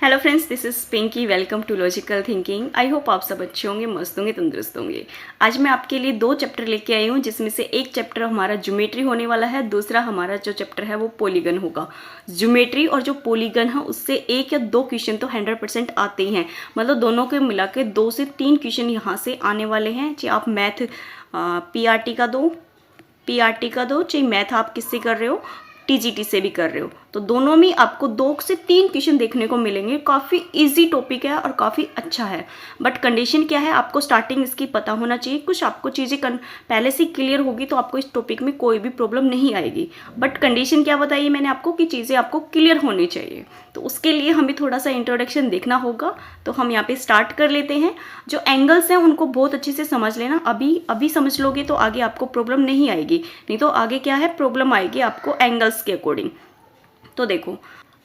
Hello friends, this is Pinky. Welcome to logical thinking. I hope आप सब अच्छे होंगे, मस्त होंगे, तंदुरुस्त होंगे। आज मैं आपके लिए 2 चैप्टर लेके आई हूँ, जिसमें से एक चैप्टर हमारा ज्योमेट्री होने वाला है, दूसरा हमारा जो चैप्टर है वो पॉलीगन होगा। ज्योमेट्री और जो पॉलीगन है उससे 1 या 2 क्वेश्चन तो 100% आते ही हैं। मतलब दोनों के मिला के 2 से 3 क्वेश्चन यहाँ से आने वाले हैं। चाहे आप मैथ पीआरटी का दो, चाहे मैथ आप किससे कर रहे हो, टीजीटी से भी कर रहे हो, तो दोनों में आपको 2 से 3 क्वेश्चन देखने को मिलेंगे। काफ़ी इजी टॉपिक है और काफ़ी अच्छा है। बट कंडीशन क्या है, आपको स्टार्टिंग इसकी पता होना चाहिए। कुछ आपको चीज़ें पहले से क्लियर होगी तो आपको इस टॉपिक में कोई भी प्रॉब्लम नहीं आएगी। बट कंडीशन क्या बताई मैंने आपको कि चीज़ें आपको क्लियर होनी चाहिए, तो उसके लिए हमें थोड़ा सा इंट्रोडक्शन देखना होगा। तो हम यहाँ पे स्टार्ट कर लेते हैं। जो एंगल्स हैं उनको बहुत अच्छे से समझ लेना। अभी समझ लोगे तो आगे आपको प्रॉब्लम नहीं आएगी, नहीं तो आगे क्या है, प्रॉब्लम आएगी आपको एंगल्स के अकॉर्डिंग। तो देखो,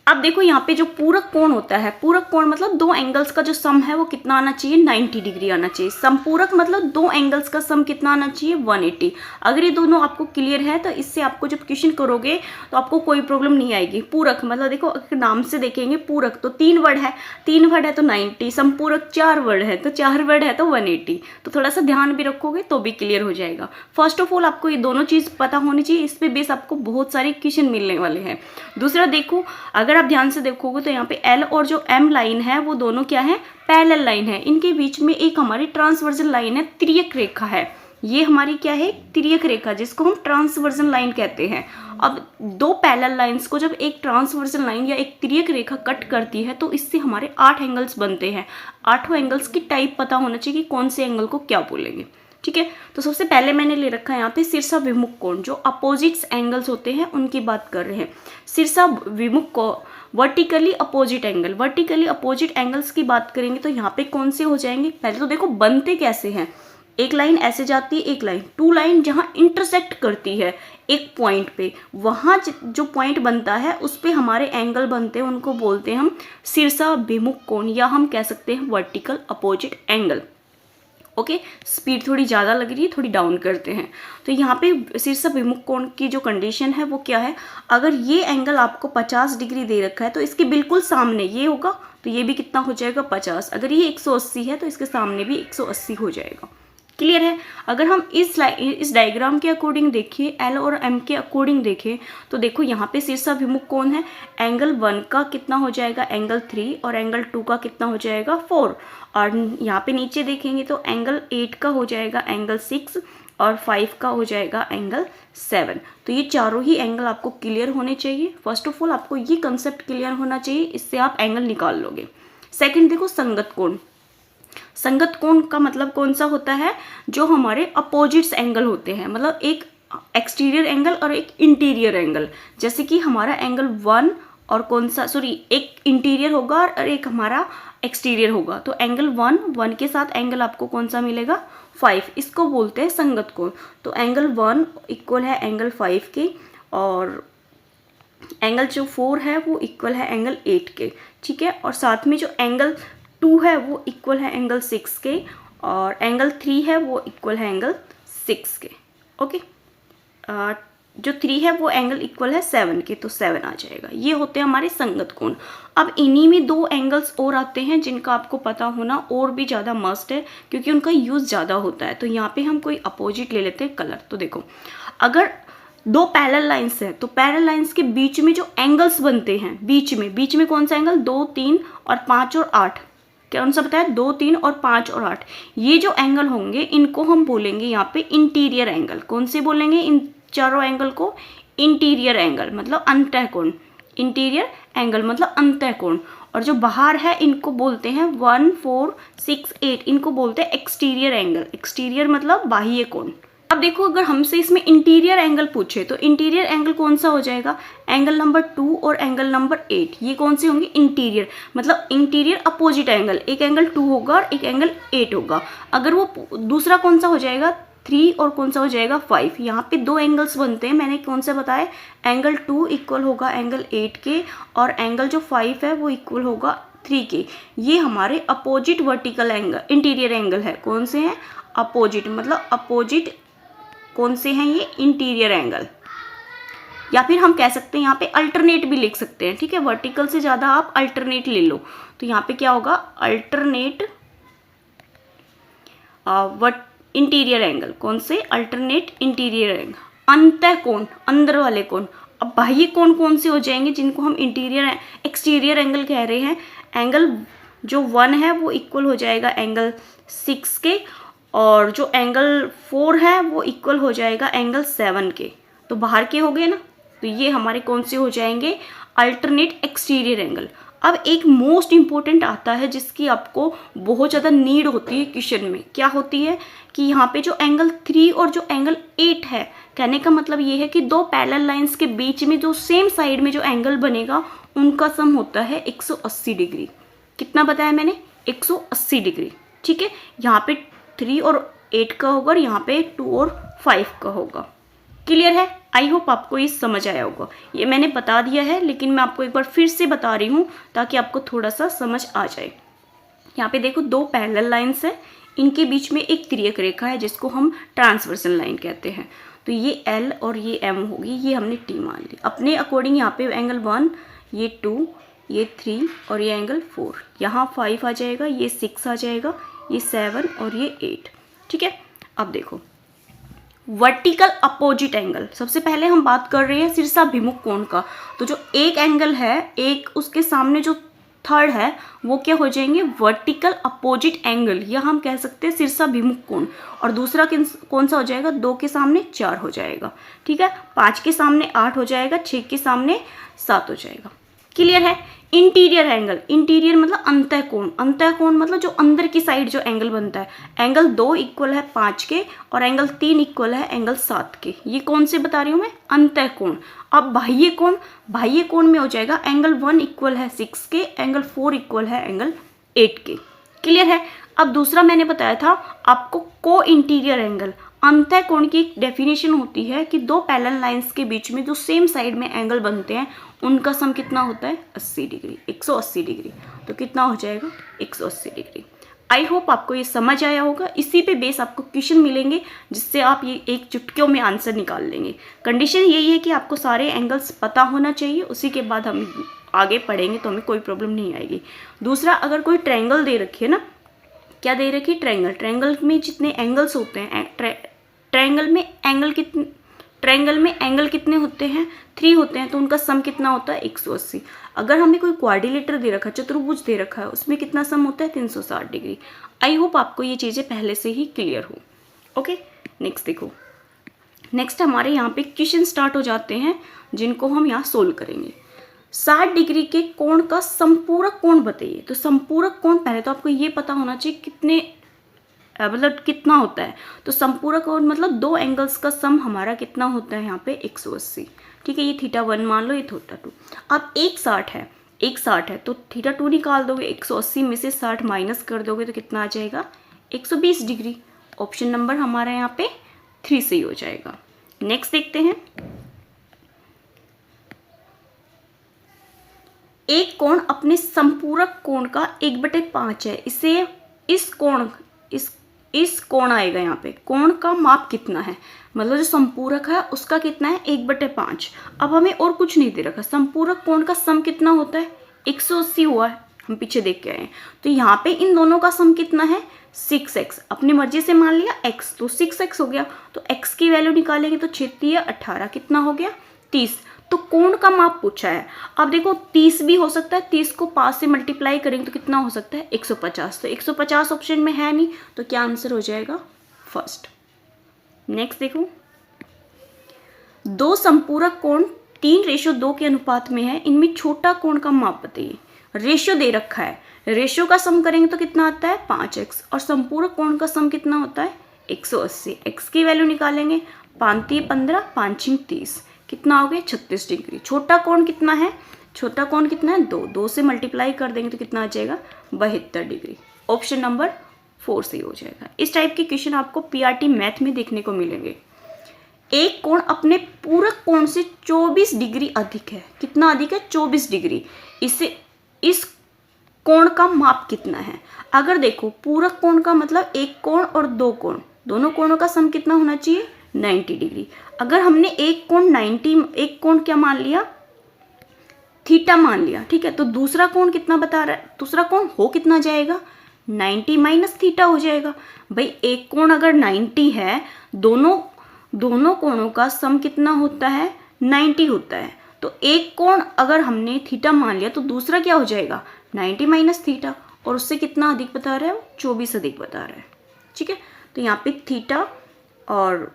अब देखो यहाँ पे जो पूरक कोण होता है, पूरक कोण मतलब 2 एंगल्स का जो सम है वो कितना आना चाहिए, 90 डिग्री आना चाहिए। समपूरक मतलब 2 एंगल्स का सम कितना आना चाहिए, 180। अगर ये दोनों आपको क्लियर है तो इससे आपको जब क्वेश्चन करोगे तो आपको कोई प्रॉब्लम नहीं आएगी। पूरक मतलब देखो, अगर नाम से देखेंगे, पूरक तो 3 वर्ड है, 3 वर्ड है तो 90, समपूरक 4 वर्ड है तो 4 वर्ड है तो 180। तो थोड़ा सा ध्यान भी रखोगे तो भी क्लियर हो जाएगा। फर्स्ट ऑफ ऑल आपको ये दोनों चीज़ पता होनी चाहिए, इस पे बेस आपको बहुत सारे क्वेश्चन मिलने वाले हैं। दूसरा देखो, अगर आप ध्यान से देखोगे तो यहाँ पे एल और जो एम लाइन है वो दोनों क्या है, पैरेलल लाइन है। इनके बीच में एक हमारी ट्रांसवर्जन लाइन है, तिर्यक रेखा है। ये हमारी क्या है, तिर्यक रेखा, जिसको हम ट्रांसवर्जन लाइन कहते हैं। अब 2 पैरेलल लाइंस को जब एक ट्रांसवर्जन लाइन या एक तिर्यक रेखा कट करती है तो इससे हमारे 8 एंगल्स बनते हैं। 8 एंगल्स की टाइप पता होना चाहिए कि कौन से एंगल को क्या बोलेंगे। ठीक है, तो सबसे पहले मैंने ले रखा है यहाँ पे शीर्षा विमुख कोण। जो अपोजिट्स एंगल्स होते हैं उनकी बात कर रहे हैं। शीर्षा विमुख को vertically opposite angle, vertically opposite angles की बात करेंगे तो यहाँ पे कौन से हो जाएंगे। पहले तो देखो बनते कैसे हैं, एक लाइन ऐसे जाती है, एक लाइन, 2 लाइन जहाँ इंटरसेक्ट करती है एक पॉइंट पे, वहाँ जो पॉइंट बनता है उस पे हमारे एंगल बनते हैं, उनको बोलते हैं हम शीर्षा विमुख कोण, या हम कह सकते हैं vertical opposite angle. Okay, speed थोड़ी ज़्यादा लग रही है, थोड़ी डाउन करते हैं। तो यहाँ पे शीर्षा विमुख कोण की जो कंडीशन है वो क्या है, अगर ये एंगल आपको 50 डिग्री दे रखा है तो इसके बिल्कुल सामने ये होगा, तो ये भी कितना हो जाएगा, 50। अगर ये 180 है तो इसके सामने भी 180 हो जाएगा। क्लियर है। अगर हम इस डायग्राम के अकॉर्डिंग देखिए, एल और एम के अकॉर्डिंग देखें तो देखो यहाँ पे शीर्षा विमुख कोण है। एंगल 1 का कितना हो जाएगा, एंगल 3, और एंगल 2 का कितना हो जाएगा, 4। और यहाँ पे नीचे देखेंगे तो एंगल 8 का हो जाएगा एंगल 6, और 5 का हो जाएगा एंगल 7। तो ये चारों ही एंगल आपको क्लियर होने चाहिए। फर्स्ट ऑफ ऑल आपको ये कंसेप्ट क्लियर होना चाहिए, इससे आप एंगल निकाल लोगे। सेकेंड देखो, संगत कोण। संगत कोण का मतलब कौन सा होता है, जो हमारे अपोजिट्स एंगल होते हैं, मतलब एक एक्सटीरियर एंगल और एक इंटीरियर एंगल। जैसे कि हमारा एंगल 1 और कौन सा, सॉरी, एक इंटीरियर होगा और एक हमारा एक्सटीरियर होगा। तो एंगल 1 के साथ एंगल आपको कौन सा मिलेगा, 5। इसको बोलते हैं संगत कोण। तो एंगल 1 इक्वल है एंगल 5 के, और एंगल जो 4 है वो इक्वल है एंगल 8 के। ठीक है, और साथ में जो एंगल 2 है वो इक्वल है एंगल 6 के, और एंगल 3 है वो इक्वल है एंगल 6 के। ओके, जो 3 है वो एंगल इक्वल है 7 के, तो 7 आ जाएगा। ये होते हैं हमारे संगत कोण। अब इन्हीं में 2 एंगल्स और आते हैं जिनका आपको पता होना और भी ज़्यादा मस्ट है, क्योंकि उनका यूज़ ज़्यादा होता है। तो यहाँ पे हम कोई अपोजिट ले लेते हैं कलर। तो देखो, अगर 2 पैरेलल लाइंस है तो पैरेलल लाइंस के बीच में जो एंगल्स बनते हैं, बीच में कौन सा एंगल, 2, 3 और 5 और 8, कौन सा बताया, 2, 3 और 5 और 8। ये जो एंगल होंगे इनको हम बोलेंगे यहाँ पे इंटीरियर एंगल। कौन से बोलेंगे, इन चारों एंगल को इंटीरियर एंगल, मतलब अंतः कोण। इंटीरियर एंगल मतलब अंतः कोण। और जो बाहर है इनको बोलते हैं 1, 4, 6, 8, इनको बोलते हैं एक्सटीरियर एंगल। एक्सटीरियर मतलब बाह्य कोण। अब देखो, अगर हमसे इसमें इंटीरियर एंगल पूछे तो इंटीरियर एंगल कौन सा हो जाएगा, एंगल नंबर 2 और एंगल नंबर 8। ये कौन से होंगे, इंटीरियर, मतलब इंटीरियर अपोजिट एंगल। एक एंगल 2 होगा और एक एंगल 8 होगा। अगर वो दूसरा कौन सा हो जाएगा, 3, और कौन सा हो जाएगा, 5। यहाँ पे 2 एंगल्स बनते हैं, मैंने कौन सा बताया, एंगल 2 इक्वल होगा एंगल 8 के, और एंगल जो 5 है वो इक्वल होगा 3 के। ये हमारे opposite vertical angle, interior angle है। कौन से हैं, अपोजिट, मतलब अपोजिट कौन से हैं, ये इंटीरियर एंगल। या फिर हम कह सकते हैं यहाँ पे अल्टरनेट भी लिख सकते हैं, ठीक है। वर्टिकल से ज़्यादा आप अल्टरनेट ले लो, तो यहाँ पे क्या होगा, अल्टरनेट इंटीरियर एंगल। कौन से, अल्टरनेट इंटीरियर एंगल। अंतः कोण, अंदर वाले कोण। अब बाह्य कोण कौन से हो जाएंगे, जिनको हम इंटीरियर एक्सटीरियर एंगल कह रहे हैं। एंगल जो 1 है वो इक्वल हो जाएगा एंगल 6 के, और जो एंगल 4 है वो इक्वल हो जाएगा एंगल 7 के। तो बाहर के हो गए ना, तो ये हमारे कौन से हो जाएंगे, अल्टरनेट एक्सटीरियर एंगल। अब एक मोस्ट इंपॉर्टेंट आता है जिसकी आपको बहुत ज़्यादा नीड होती है क्वेश्चन में। क्या होती है कि यहाँ पे जो एंगल 3 और जो एंगल 8 है, कहने का मतलब ये है कि दो पैरेलल लाइंस के बीच में जो सेम साइड में जो एंगल बनेगा उनका सम होता है 180 डिग्री। कितना बताया मैंने, 180 डिग्री, ठीक है। यहाँ पे 3 और 8 का होगा और यहाँ पे 2 और 5 का होगा। क्लियर है, आई होप आपको ये समझ आया होगा। ये मैंने बता दिया है, लेकिन मैं आपको एक बार फिर से बता रही हूँ ताकि आपको थोड़ा सा समझ आ जाए। यहाँ पे देखो दो पैरेलल लाइंस है, इनके बीच में एक तिर्यक रेखा है जिसको हम ट्रांसवर्सल लाइन कहते हैं। तो ये L और ये M होगी, ये हमने T मान ली। अपने अकॉर्डिंग यहाँ पे एंगल 1, ये 2, ये 3 और ये एंगल 4, यहाँ 5 आ जाएगा, ये 6 आ जाएगा, ये 7 और ये 8, ठीक है। अब देखो वर्टिकल अपोजिट एंगल, सबसे पहले हम बात कर रहे हैं शीर्षाभिमुख कोण का। तो जो एक एंगल है, एक उसके सामने जो थर्ड है, वो क्या हो जाएंगे, वर्टिकल अपोजिट एंगल, या हम कह सकते हैं शीर्षाभिमुख कोण। और दूसरा कौन सा हो जाएगा, 2 के सामने 4 हो जाएगा, ठीक है। 5 के सामने 8 हो जाएगा, 6 के सामने 7 हो जाएगा। क्लियर है। इंटीरियर एंगल, इंटीरियर मतलब अंतः कोण, अंतः कोण मतलब जो अंदर की साइड जो एंगल बनता है। एंगल 2 इक्वल है 5 के और एंगल 3 इक्वल है एंगल 7 के। ये कौन से बता रही हूँ मैं, अंतः कोण। अब बाह्य कोण, बाह्य कोण में हो जाएगा एंगल 1 इक्वल है 6 के, एंगल 4 इक्वल है एंगल 8 के। क्लियर है। अब दूसरा मैंने बताया था आपको को इंटीरियर एंगल। अंतः कोण की डेफिनेशन होती है कि दो पैरेलल लाइंस के बीच में जो सेम साइड में एंगल बनते हैं उनका सम कितना होता है, 80 डिग्री, 180 डिग्री। तो कितना हो जाएगा, 180 डिग्री। आई होप आपको ये समझ आया होगा। इसी पे बेस आपको क्वेश्चन मिलेंगे जिससे आप ये एक चुटकियों में आंसर निकाल लेंगे। कंडीशन यही है कि आपको सारे एंगल्स पता होना चाहिए, उसी के बाद हम आगे पढ़ेंगे तो हमें कोई प्रॉब्लम नहीं आएगी। दूसरा, अगर कोई ट्रायंगल दे रखी है ना, क्या दे रखी है, ट्रायंगल। ट्रायंगल में जितने एंगल्स होते हैं, ट्रायंगल में एंगल कितने होते हैं, 3 होते हैं, तो उनका सम कितना होता है, 180। अगर हमें कोई क्वाड्रिलेटर दे रखा है, चतुर्भुज दे रखा है, उसमें कितना सम होता है, 360 डिग्री। आई होप आपको ये चीज़ें पहले से ही क्लियर हो। ओके, नेक्स्ट देखो। नेक्स्ट हमारे यहाँ पे क्वेश्चन स्टार्ट हो जाते हैं जिनको हम यहाँ सोल्व करेंगे। 60 डिग्री के कोण का संपूरक कोण बताइए। तो संपूरक कोण पहले तो आपको ये पता होना चाहिए कितने मतलब कितना होता है। तो संपूरक कोण मतलब दो एंगल्स का सम हमारा कितना होता है यहाँ पे, 180, ठीक है। ये θ1 मान लो, ये θ2। अब एक 60 है, एक 60 है, तो θ2 निकाल दोगे, 180 में से 60 माइनस कर दोगे तो कितना आ जाएगा, 120 डिग्री। ऑप्शन नंबर हमारा यहाँ पे 3 सही हो जाएगा। नेक्स्ट देखते हैं। एक कोण अपने संपूरक कोण का 1/5 है। इसे इस कोण आएगा यहाँ पे, कोण का माप कितना है, मतलब जो संपूरक है उसका कितना है, 1/5। अब हमें और कुछ नहीं दे रखा। संपूरक कोण का सम कितना होता है, 180 हुआ है, हम पीछे देख के आए हैं। तो यहाँ पे इन दोनों का सम कितना है, 6x। अपनी मर्जी से मान लिया x, तो 6x हो गया। तो x की वैल्यू निकालेंगे तो 6 18, कितना हो गया, 30। तो कोण का माप पूछा है। अब देखो 30 भी हो सकता है, 30 को 5 से मल्टीप्लाई करेंगे तो कितना हो सकता है, 150। तो 150 ऑप्शन में है नहीं, तो क्या आंसर हो जाएगा, फर्स्ट। नेक्स्ट देखो, दो संपूरक कोण 3:2 के अनुपात में है, इनमें छोटा कोण का माप बताइए। रेशियो दे रखा है, रेशियो का सम करेंगे तो कितना आता है, 5x, और संपूरक कोण का सम कितना होता है, 180। x की वैल्यू निकालेंगे, 5×3 15, 5×6 30, कितना हो गया, 36 डिग्री। छोटा कोण कितना है, छोटा कोण कितना है, 2 से मल्टीप्लाई कर देंगे तो कितना आ जाएगा, 72 डिग्री। ऑप्शन नंबर 4 सही हो जाएगा। इस टाइप के क्वेश्चन आपको पीआरटी मैथ में देखने को मिलेंगे। एक कोण अपने पूरक कोण से 24 डिग्री अधिक है। कितना अधिक है, 24 डिग्री। इस कोण का माप कितना है। अगर देखो पूरक कोण का मतलब एक कोण और दो कोण, दोनों कोणों का सम कितना होना चाहिए, 90 डिग्री। अगर हमने एक कोण क्या मान लिया, थीटा मान लिया, ठीक है, तो दूसरा कोण कितना बता रहा है, दूसरा कोण हो कितना जाएगा, 90 माइनस थीटा हो जाएगा। भाई एक कोण अगर 90 है, दोनों कोणों का सम कितना होता है, 90 होता है। तो एक कोण अगर हमने थीटा मान लिया तो दूसरा क्या हो जाएगा, 90 माइनस थीटा, और उससे कितना अधिक बता रहा है, 24 अधिक बता रहा है, ठीक है। तो यहाँ पे थीटा और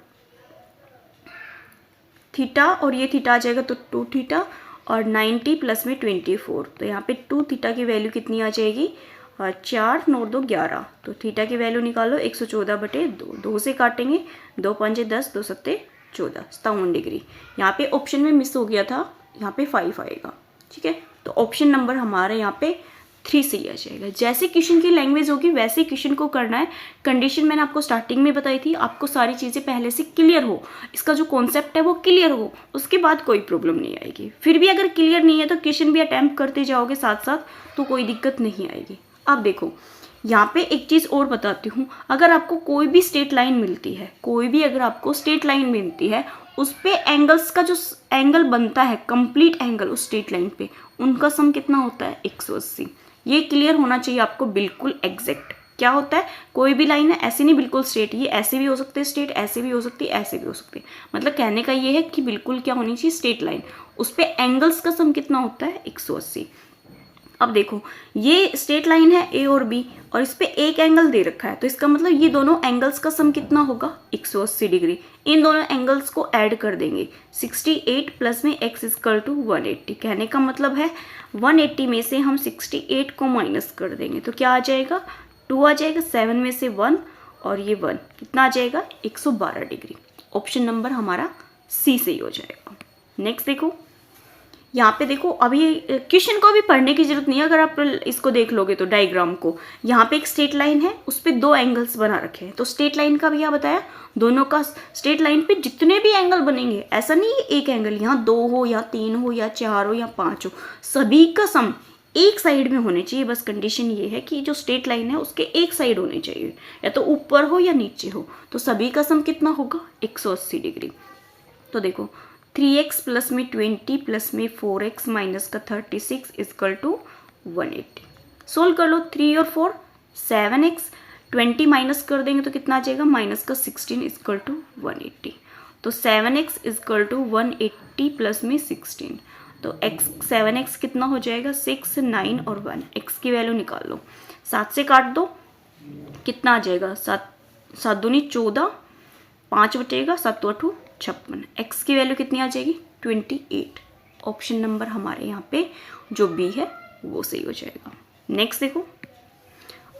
ये थीटा आ जाएगा तो 2 थीटा, और 90 प्लस में 24, तो यहाँ पे 2 थीटा की वैल्यू कितनी आ जाएगी, 4 9 2 11, तो थीटा की वैल्यू निकालो 114/2, 2 से काटेंगे, 2 5 10, 2 7 14, 57 डिग्री। यहाँ पे ऑप्शन में मिस हो गया था, यहाँ पे 5 आएगा, ठीक है। तो ऑप्शन नंबर हमारे यहाँ पे 3 सही आ जाएगा। जैसे क्वेश्चन की लैंग्वेज होगी वैसे क्वेश्चन को करना है। कंडीशन मैंने आपको स्टार्टिंग में बताई थी, आपको सारी चीज़ें पहले से क्लियर हो, इसका जो कॉन्सेप्ट है वो क्लियर हो, उसके बाद कोई प्रॉब्लम नहीं आएगी। फिर भी अगर क्लियर नहीं है तो क्वेश्चन भी अटैम्प्ट करते जाओगे साथ साथ, तो कोई दिक्कत नहीं आएगी। अब देखो यहाँ पे एक चीज़ और बताती हूँ, अगर आपको कोई भी स्ट्रेट लाइन मिलती है, अगर आपको स्ट्रेट लाइन मिलती है, उस पे एंगल्स का जो एंगल बनता है, कंप्लीट एंगल उस स्ट्रेट लाइन पे, उनका सम कितना होता है, 180। ये क्लियर होना चाहिए आपको, बिल्कुल एग्जैक्ट। क्या होता है, कोई भी लाइन है ऐसे नहीं बिल्कुल स्ट्रेट, ये ऐसे भी हो सकते हैं स्ट्रेट, ऐसे भी हो सकती है, ऐसे भी हो सकते हैं। मतलब कहने का ये है कि बिल्कुल क्या होनी चाहिए, स्ट्रेट लाइन, उस पे एंगल्स का सम कितना होता है, 180। अब देखो ये स्ट्रेट लाइन है ए और बी, और इस पे एक एंगल दे रखा है, तो इसका मतलब ये दोनों एंगल्स का सम कितना होगा, 180 डिग्री। इन दोनों एंगल्स को ऐड कर देंगे, 68 प्लस में x इक्वल टू 180। कहने का मतलब है 180 में से हम 68 को माइनस कर देंगे तो क्या आ जाएगा, 2 आ जाएगा, 7 में से 1 और ये 1 कितना आ जाएगा, 112 डिग्री। ऑप्शन नंबर हमारा सी सही हो जाएगा। नेक्स्ट देखो, यहाँ पे देखो, अभी क्वेश्चन को भी पढ़ने की जरूरत नहीं है, अगर आप इसको देख लोगे तो डायग्राम को, यहाँ पे एक स्ट्रेट लाइन है, उस पे 2 एंगल्स बना रखे हैं। तो स्ट्रेट लाइन का भी क्या बताया, दोनों का स्ट्रेट लाइन पे जितने भी एंगल बनेंगे, ऐसा नहीं है एक एंगल, यहाँ 2 हो या 3 हो या 4 हो या 5 हो, सभी का सम एक साइड में होने चाहिए। बस कंडीशन ये है कि जो स्ट्रेट लाइन है उसके एक साइड होने चाहिए, या तो ऊपर हो या नीचे हो। तो सभी का सम कितना होगा, 180 डिग्री। तो देखो 3x प्लस में 20 प्लस में 4x माइनस का 36 इक्वल टू 180। सोल्व कर लो, 3 और 4 7x, 20 माइनस कर देंगे तो कितना आ जाएगा, माइनस का 16 इक्वल टू 180। तो 7x इक्वल टू 180 प्लस में 16, तो 7x कितना हो जाएगा, 6 9 और 1, x की वैल्यू निकाल लो, 7 से काट दो, कितना आ जाएगा, 7 दूनी 14, 5 बचेगा, 7 8 56, x की वैल्यू कितनी आ जाएगी, 28। ऑप्शन नंबर हमारे यहाँ पे जो बी है वो सही हो जाएगा। नेक्स्ट देखो,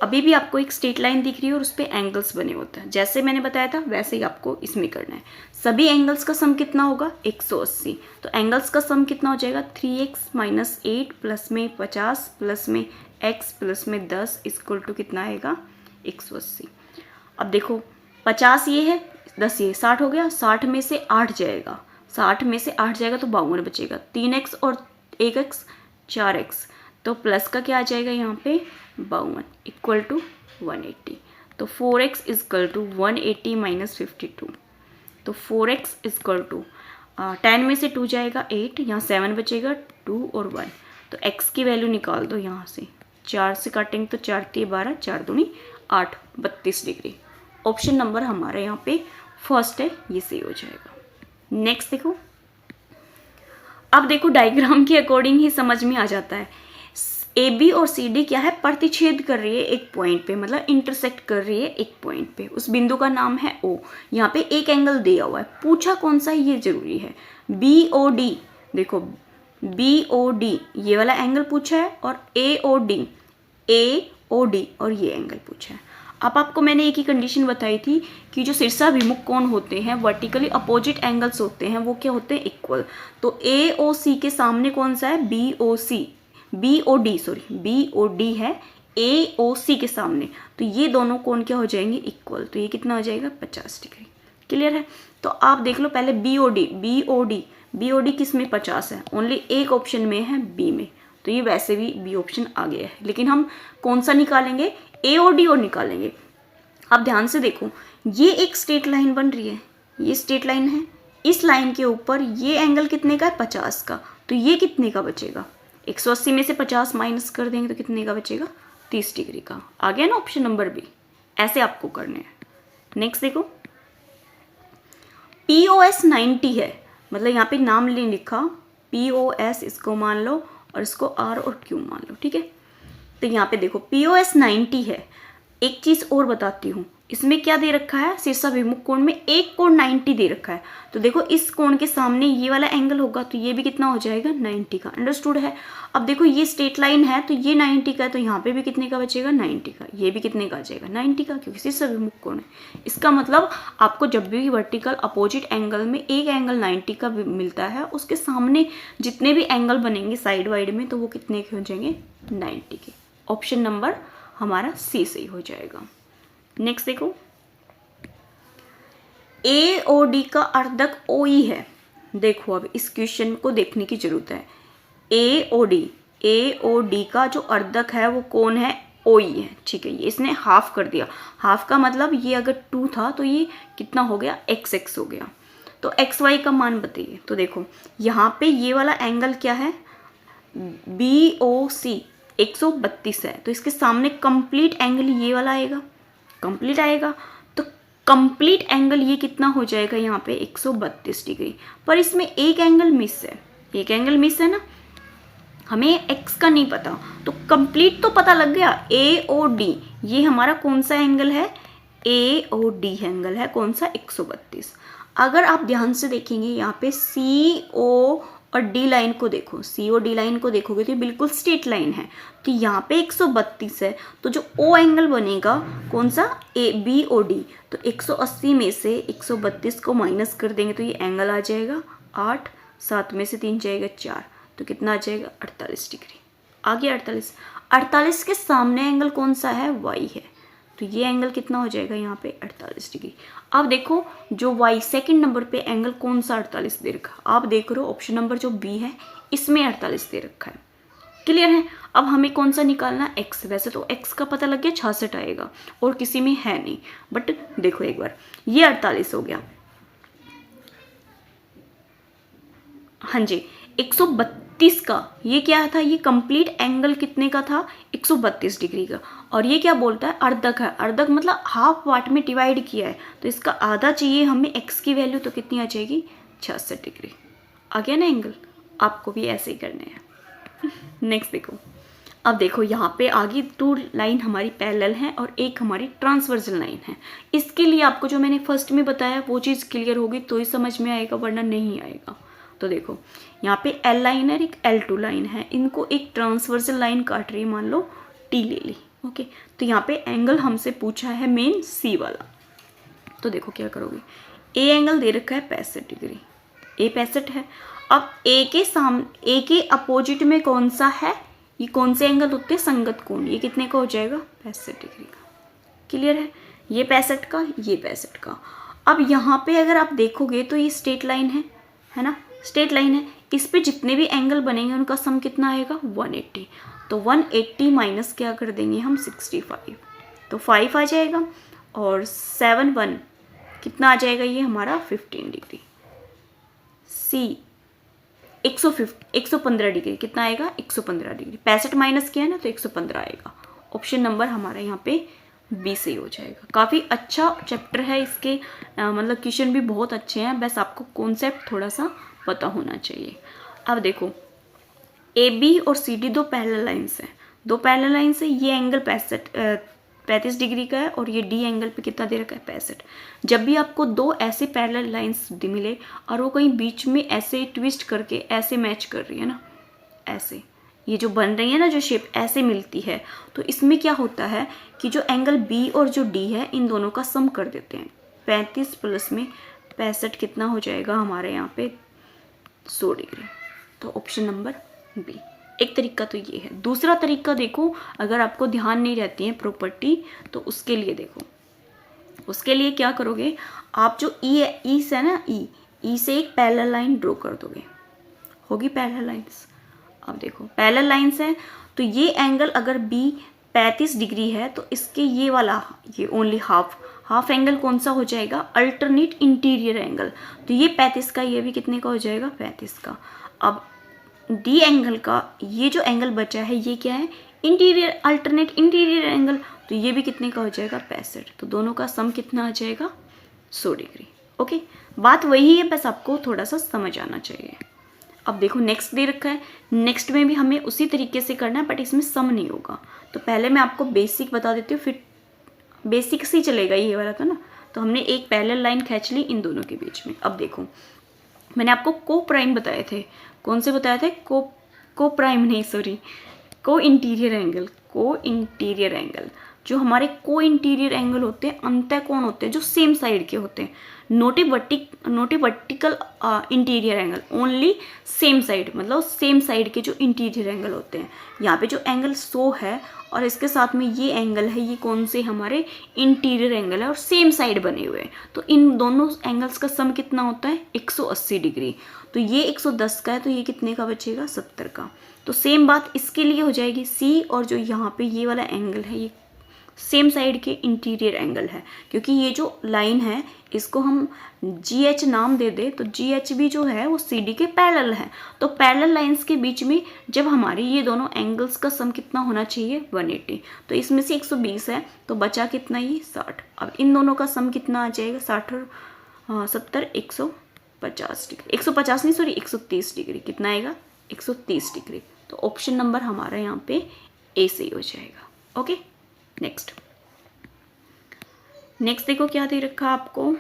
अभी भी आपको एक स्ट्रेट लाइन दिख रही है और उस पर एंगल्स बने होते हैं, जैसे मैंने बताया था वैसे ही आपको इसमें करना है। सभी एंगल्स का सम कितना होगा, 180। तो एंगल्स का सम कितना हो जाएगा, 3x माइनस 8 प्लस में 50 प्लस में x प्लस में 10 इक्वल टू कितना आएगा, 180। अब देखो 50 ये है, 10 ये, 60 हो गया, 60 में से 8 जाएगा, 60 में से 8 जाएगा तो 52 बचेगा, 3x और 1x 4x, तो प्लस का क्या आ जाएगा यहाँ पे, 52 इक्वल टू 180। तो 4x इक्वल टू 180 माइनस 52, तो 4x इक्वल टू 10 में से 2 जाएगा 8, यहाँ 7 बचेगा, 2 और 1, तो x की वैल्यू निकाल दो यहाँ से, 4 से काटेंगे तो 4 3 12, 4 दूनी 8, 32 डिग्री। ऑप्शन नंबर हमारे यहाँ पे फर्स्ट है, ये सही हो जाएगा। नेक्स्ट देखो, अब देखो डायग्राम के अकॉर्डिंग ही समझ में आ जाता है। ए बी और सी डी क्या है, प्रतिच्छेद कर रही है एक पॉइंट पे, मतलब इंटरसेक्ट कर रही है एक पॉइंट पे, उस बिंदु का नाम है ओ। यहाँ पे एक एंगल दिया हुआ है, पूछा कौन सा है ये जरूरी है, बी ओ डी। देखो बी ओ डी ये वाला एंगल पूछा है, और ए ओ डी और ये एंगल पूछा है। अब आपको मैंने एक ही कंडीशन बताई थी कि जो शीर्षाभिमुख कोण होते हैं, वर्टिकली अपोजिट एंगल्स होते हैं, वो क्या होते हैं, इक्वल। तो ए ओ सी के सामने कौन सा है, बी ओ डी है ए ओ सी के सामने, तो ये दोनों कोण क्या हो जाएंगे, इक्वल। तो ये कितना हो जाएगा, 50 डिग्री। क्लियर है। तो आप देख लो पहले बी ओ डी किस में 50 है, ओनली एक ऑप्शन में है बी में, तो ये वैसे भी बी ऑप्शन आ गया है, लेकिन हम कौन सा निकालेंगे, ए और डी और निकालेंगे। अब ध्यान से देखो, ये एक स्ट्रेट लाइन बन रही है, ये स्ट्रेट लाइन है, इस लाइन के ऊपर ये एंगल कितने का है 50 का, तो ये कितने का बचेगा 180 में से 50 माइनस कर देंगे तो कितने का बचेगा 30 डिग्री का। आ गया ना ऑप्शन नंबर बी। ऐसे आपको करने हैं। नेक्स्ट देखो POS 90 है, मतलब यहाँ पे नाम ले लिखा POS इसको मान लो और इसको R और Q मान लो, ठीक है। तो यहाँ पे देखो POS 90 है। एक चीज़ और बताती हूँ, इसमें क्या दे रखा है शीर्षाभिमुख कोण में एक कोण 90 दे रखा है। तो देखो इस कोण के सामने ये वाला एंगल होगा तो ये भी कितना हो जाएगा 90 का। अंडरस्टूड है। अब देखो ये स्ट्रेट लाइन है तो ये 90 का है, तो यहाँ पे भी कितने का बचेगा 90 का। ये भी कितने का आ जाएगा 90 का, क्योंकि शीर्षाभिमुख कोण है। इसका मतलब आपको जब भी वर्टिकल अपोजिट एंगल में एक एंगल 90 का मिलता है, उसके सामने जितने भी एंगल बनेंगे साइड वाइड में तो वो कितने के हो जाएंगे 90 के। ऑप्शन नंबर हमारा सी सही हो जाएगा। नेक्स्ट देखो AOD का अर्धक OE है। देखो अब इस क्वेश्चन को देखने की जरूरत है। AOD का जो अर्धक है वो कौन है OE है, ठीक है। ये इसने हाफ कर दिया। हाफ का मतलब ये अगर 2 था तो ये कितना हो गया XX हो गया। तो XY का मान बताइए। तो देखो यहाँ पे ये वाला एंगल क्या है BOC 132 है, तो इसके सामने कंप्लीट एंगल ये वाला आएगा, कंप्लीट आएगा। तो कंप्लीट एंगल ये कितना हो जाएगा यहाँ पे 132 डिग्री। पर इसमें एक एंगल मिस है, एक एंगल मिस है ना, हमें x का नहीं पता। तो कंप्लीट तो पता लग गया। AOD ये हमारा कौन सा एंगल है AOD एंगल है कौन सा 132। अगर आप ध्यान से देखेंगे यहाँ पे CO और D लाइन को देखो, COD लाइन को देखोगे तो ये बिल्कुल स्ट्रेट लाइन है। तो यहाँ पे 132 है, तो जो O एंगल बनेगा कौन सा BOD, तो 180 में से 132 को माइनस कर देंगे तो ये एंगल आ जाएगा 8, 7 में से 3 जाएगा 4, तो कितना आ जाएगा 48 डिग्री। आ गया 48। 48 के सामने एंगल कौन सा है Y है, तो ये एंगल कितना हो जाएगा यहाँ पे 48 डिग्री। अब देखो जो Y सेकंड नंबर पे एंगल कौन सा 48 दे रखा, आप देख रहे हो ऑप्शन नंबर जो B है इसमें 48 दे रखा है। क्लियर है। अब हमें कौन सा निकालना है X। वैसे तो X का पता लग गया 66 आएगा और किसी में है नहीं, बट देखो एक बार ये 48 हो गया, हाँ जी 132 का ये क्या था, ये कंप्लीट एंगल कितने का था 132 डिग्री का। और ये क्या बोलता है अर्धक है, अर्धक मतलब हाफ पार्ट में डिवाइड किया है, तो इसका आधा चाहिए हमें x की वैल्यू, तो कितनी आ जाएगी 66 डिग्री। आ गया ना एंगल। आपको भी ऐसे ही करने हैं। नेक्स्ट देखो, अब देखो यहाँ पे आगे 2 लाइन हमारी पैरेलल हैं और एक हमारी ट्रांसवर्सल लाइन है। इसके लिए आपको जो मैंने फर्स्ट में बताया वो चीज़ क्लियर होगी तो ही समझ में आएगा, वरना नहीं आएगा। तो देखो यहाँ पे L लाइन है, एक L2 लाइन है, इनको एक ट्रांसवर्सल लाइन काट रही है, मान लो T ले ली, ओके। तो यहाँ पे एंगल हमसे पूछा है मेन C वाला। तो देखो क्या करोगे, A एंगल दे रखा है 65 डिग्री, A 65 है। अब A के अपोजिट में कौन सा है, ये कौन से एंगल होते हैं संगत कोण, ये कितने का हो जाएगा 65 डिग्री का। क्लियर है। ये 65 का, ये 65 का। अब यहाँ पे अगर आप देखोगे तो ये स्ट्रेट लाइन है ना, स्ट्रेट लाइन है। इस पे जितने भी एंगल बनेंगे उनका सम कितना आएगा 180। तो 180 माइनस क्या कर देंगे हम 65, तो 5 आ जाएगा और 7 1 कितना आ जाएगा ये हमारा 15 डिग्री। C 115 डिग्री कितना आएगा 115 डिग्री। 65 माइनस किया है ना तो 115 आएगा। ऑप्शन नंबर हमारा यहाँ पे B से हो जाएगा। काफ़ी अच्छा चैप्टर है, इसके मतलब क्वेश्चन भी बहुत अच्छे हैं, बस आपको कॉन्सेप्ट थोड़ा सा पता होना चाहिए। अब देखो AB और CD 2 पैरेलल लाइंस हैं, 2 पैरेलल लाइंस है। ये एंगल 35 डिग्री का है और ये D एंगल पे कितना दे रखा है 65। जब भी आपको 2 ऐसे पैरेलल लाइंस मिले और वो कहीं बीच में ऐसे ट्विस्ट करके ऐसे मैच कर रही है ना, ऐसे ये जो बन रही है ना जो शेप ऐसे मिलती है, तो इसमें क्या होता है कि जो एंगल B और जो D है इन दोनों का सम कर देते हैं। 35 प्लस में 65 कितना हो जाएगा हमारे यहाँ पे 100 डिग्री। तो ऑप्शन नंबर B। एक तरीका तो ये है। दूसरा तरीका देखो, अगर आपको ध्यान नहीं रहती है प्रॉपर्टी तो उसके लिए देखो, उसके लिए क्या करोगे आप, जो ई से ना ई से एक पैरेलल लाइन ड्रॉ कर दोगे, होगी पैरेलल लाइंस। अब देखो पैरेलल लाइंस है तो ये एंगल अगर B 35 डिग्री है तो इसके ये वाला ये ओनली हाफ हाफ एंगल कौन सा हो जाएगा, अल्टरनेट इंटीरियर एंगल। तो ये 35 का, ये भी कितने का हो जाएगा, 35 का। अब डी एंगल का ये जो एंगल बचा है ये क्या है, इंटीरियर, अल्टरनेट इंटीरियर एंगल। तो ये भी कितने का हो जाएगा, 65। तो दोनों का सम कितना आ जाएगा, 100 डिग्री। ओके, बात वही है, बस आपको थोड़ा सा समझ आना चाहिए। अब देखो नेक्स्ट दे रखा है, नेक्स्ट में भी हमें उसी तरीके से करना है, बट इसमें सम नहीं होगा। तो पहले मैं आपको बेसिक बता देती हूँ, फिर बेसिक से ही चलेगा ये वाला था ना। तो हमने एक पैरेलल लाइन खींच ली इन दोनों के बीच में। अब देखो मैंने आपको को प्राइम बताए थे, कौन से बताए थे, को प्राइम नहीं सॉरी, को इंटीरियर एंगल। को इंटीरियर एंगल, जो हमारे को इंटीरियर एंगल होते हैं, अंतःकोण होते हैं जो सेम साइड के होते हैं। Not a vertical interior angle, only same side, मतलब सेम साइड के जो इंटीरियर एंगल होते हैं। यहाँ पे जो एंगल 100 है और इसके साथ में ये एंगल है, ये कौन से हमारे इंटीरियर एंगल है और सेम साइड बने हुए हैं। तो इन दोनों एंगल्स का सम कितना होता है, 180 डिग्री। तो ये 110 का है, तो ये कितने का बचेगा, 70 का। तो सेम बात इसके लिए हो जाएगी, सी और जो यहाँ पे ये वाला एंगल है ये सेम साइड के इंटीरियर एंगल है। क्योंकि ये जो लाइन है इसको हम GH नाम दे दे, तो GH भी जो है वो CD के पैरेलल है। तो पैरेलल लाइंस के बीच में जब हमारे ये दोनों एंगल्स का सम कितना होना चाहिए, 180। तो इसमें से 120 है, तो बचा कितना, ये 60। अब इन दोनों का सम कितना आ जाएगा, 60 और 70, 150 डिग्री, 150 नहीं सॉरी 130 डिग्री। कितना आएगा, 130 डिग्री। तो ऑप्शन नंबर हमारा यहाँ पे ए सही हो जाएगा। ओके, नेक्स्ट देखो क्या दे रखा आपको,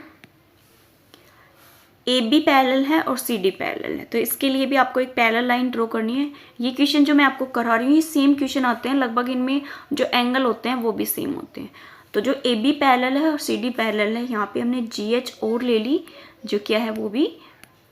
AB पैरेलल है और CD पैरेलल है। तो इसके लिए भी आपको एक पैरेलल लाइन ड्रॉ करनी है। ये क्वेश्चन जो मैं आपको करा रही हूँ ये सेम क्वेश्चन आते हैं लगभग, इनमें जो एंगल होते हैं वो भी सेम होते हैं। तो जो AB पैरेलल है और CD पैरेलल है, यहाँ पे हमने GH और ले ली, जो क्या है वो भी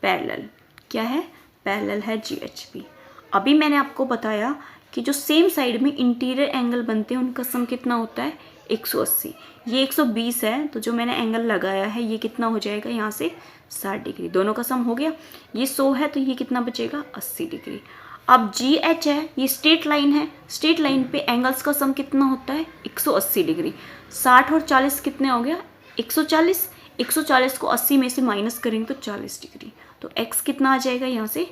पैरेलल, क्या है, पैरेलल है GH भी। अभी मैंने आपको बताया कि जो सेम साइड में इंटीरियर एंगल बनते हैं उनका सम कितना होता है, 180। ये 120 है, तो जो मैंने एंगल लगाया है ये कितना हो जाएगा, यहाँ से 60 डिग्री। दोनों का सम हो गया। ये 100 है, तो ये कितना बचेगा, 80 डिग्री। अब GH है, ये स्ट्रेट लाइन है, स्ट्रेट लाइन पे एंगल्स का सम कितना होता है, 180 डिग्री। 60 और 40 कितने हो गया, 140। 140 को 80 में से माइनस करेंगे तो 40 डिग्री। तो X कितना आ जाएगा, यहाँ से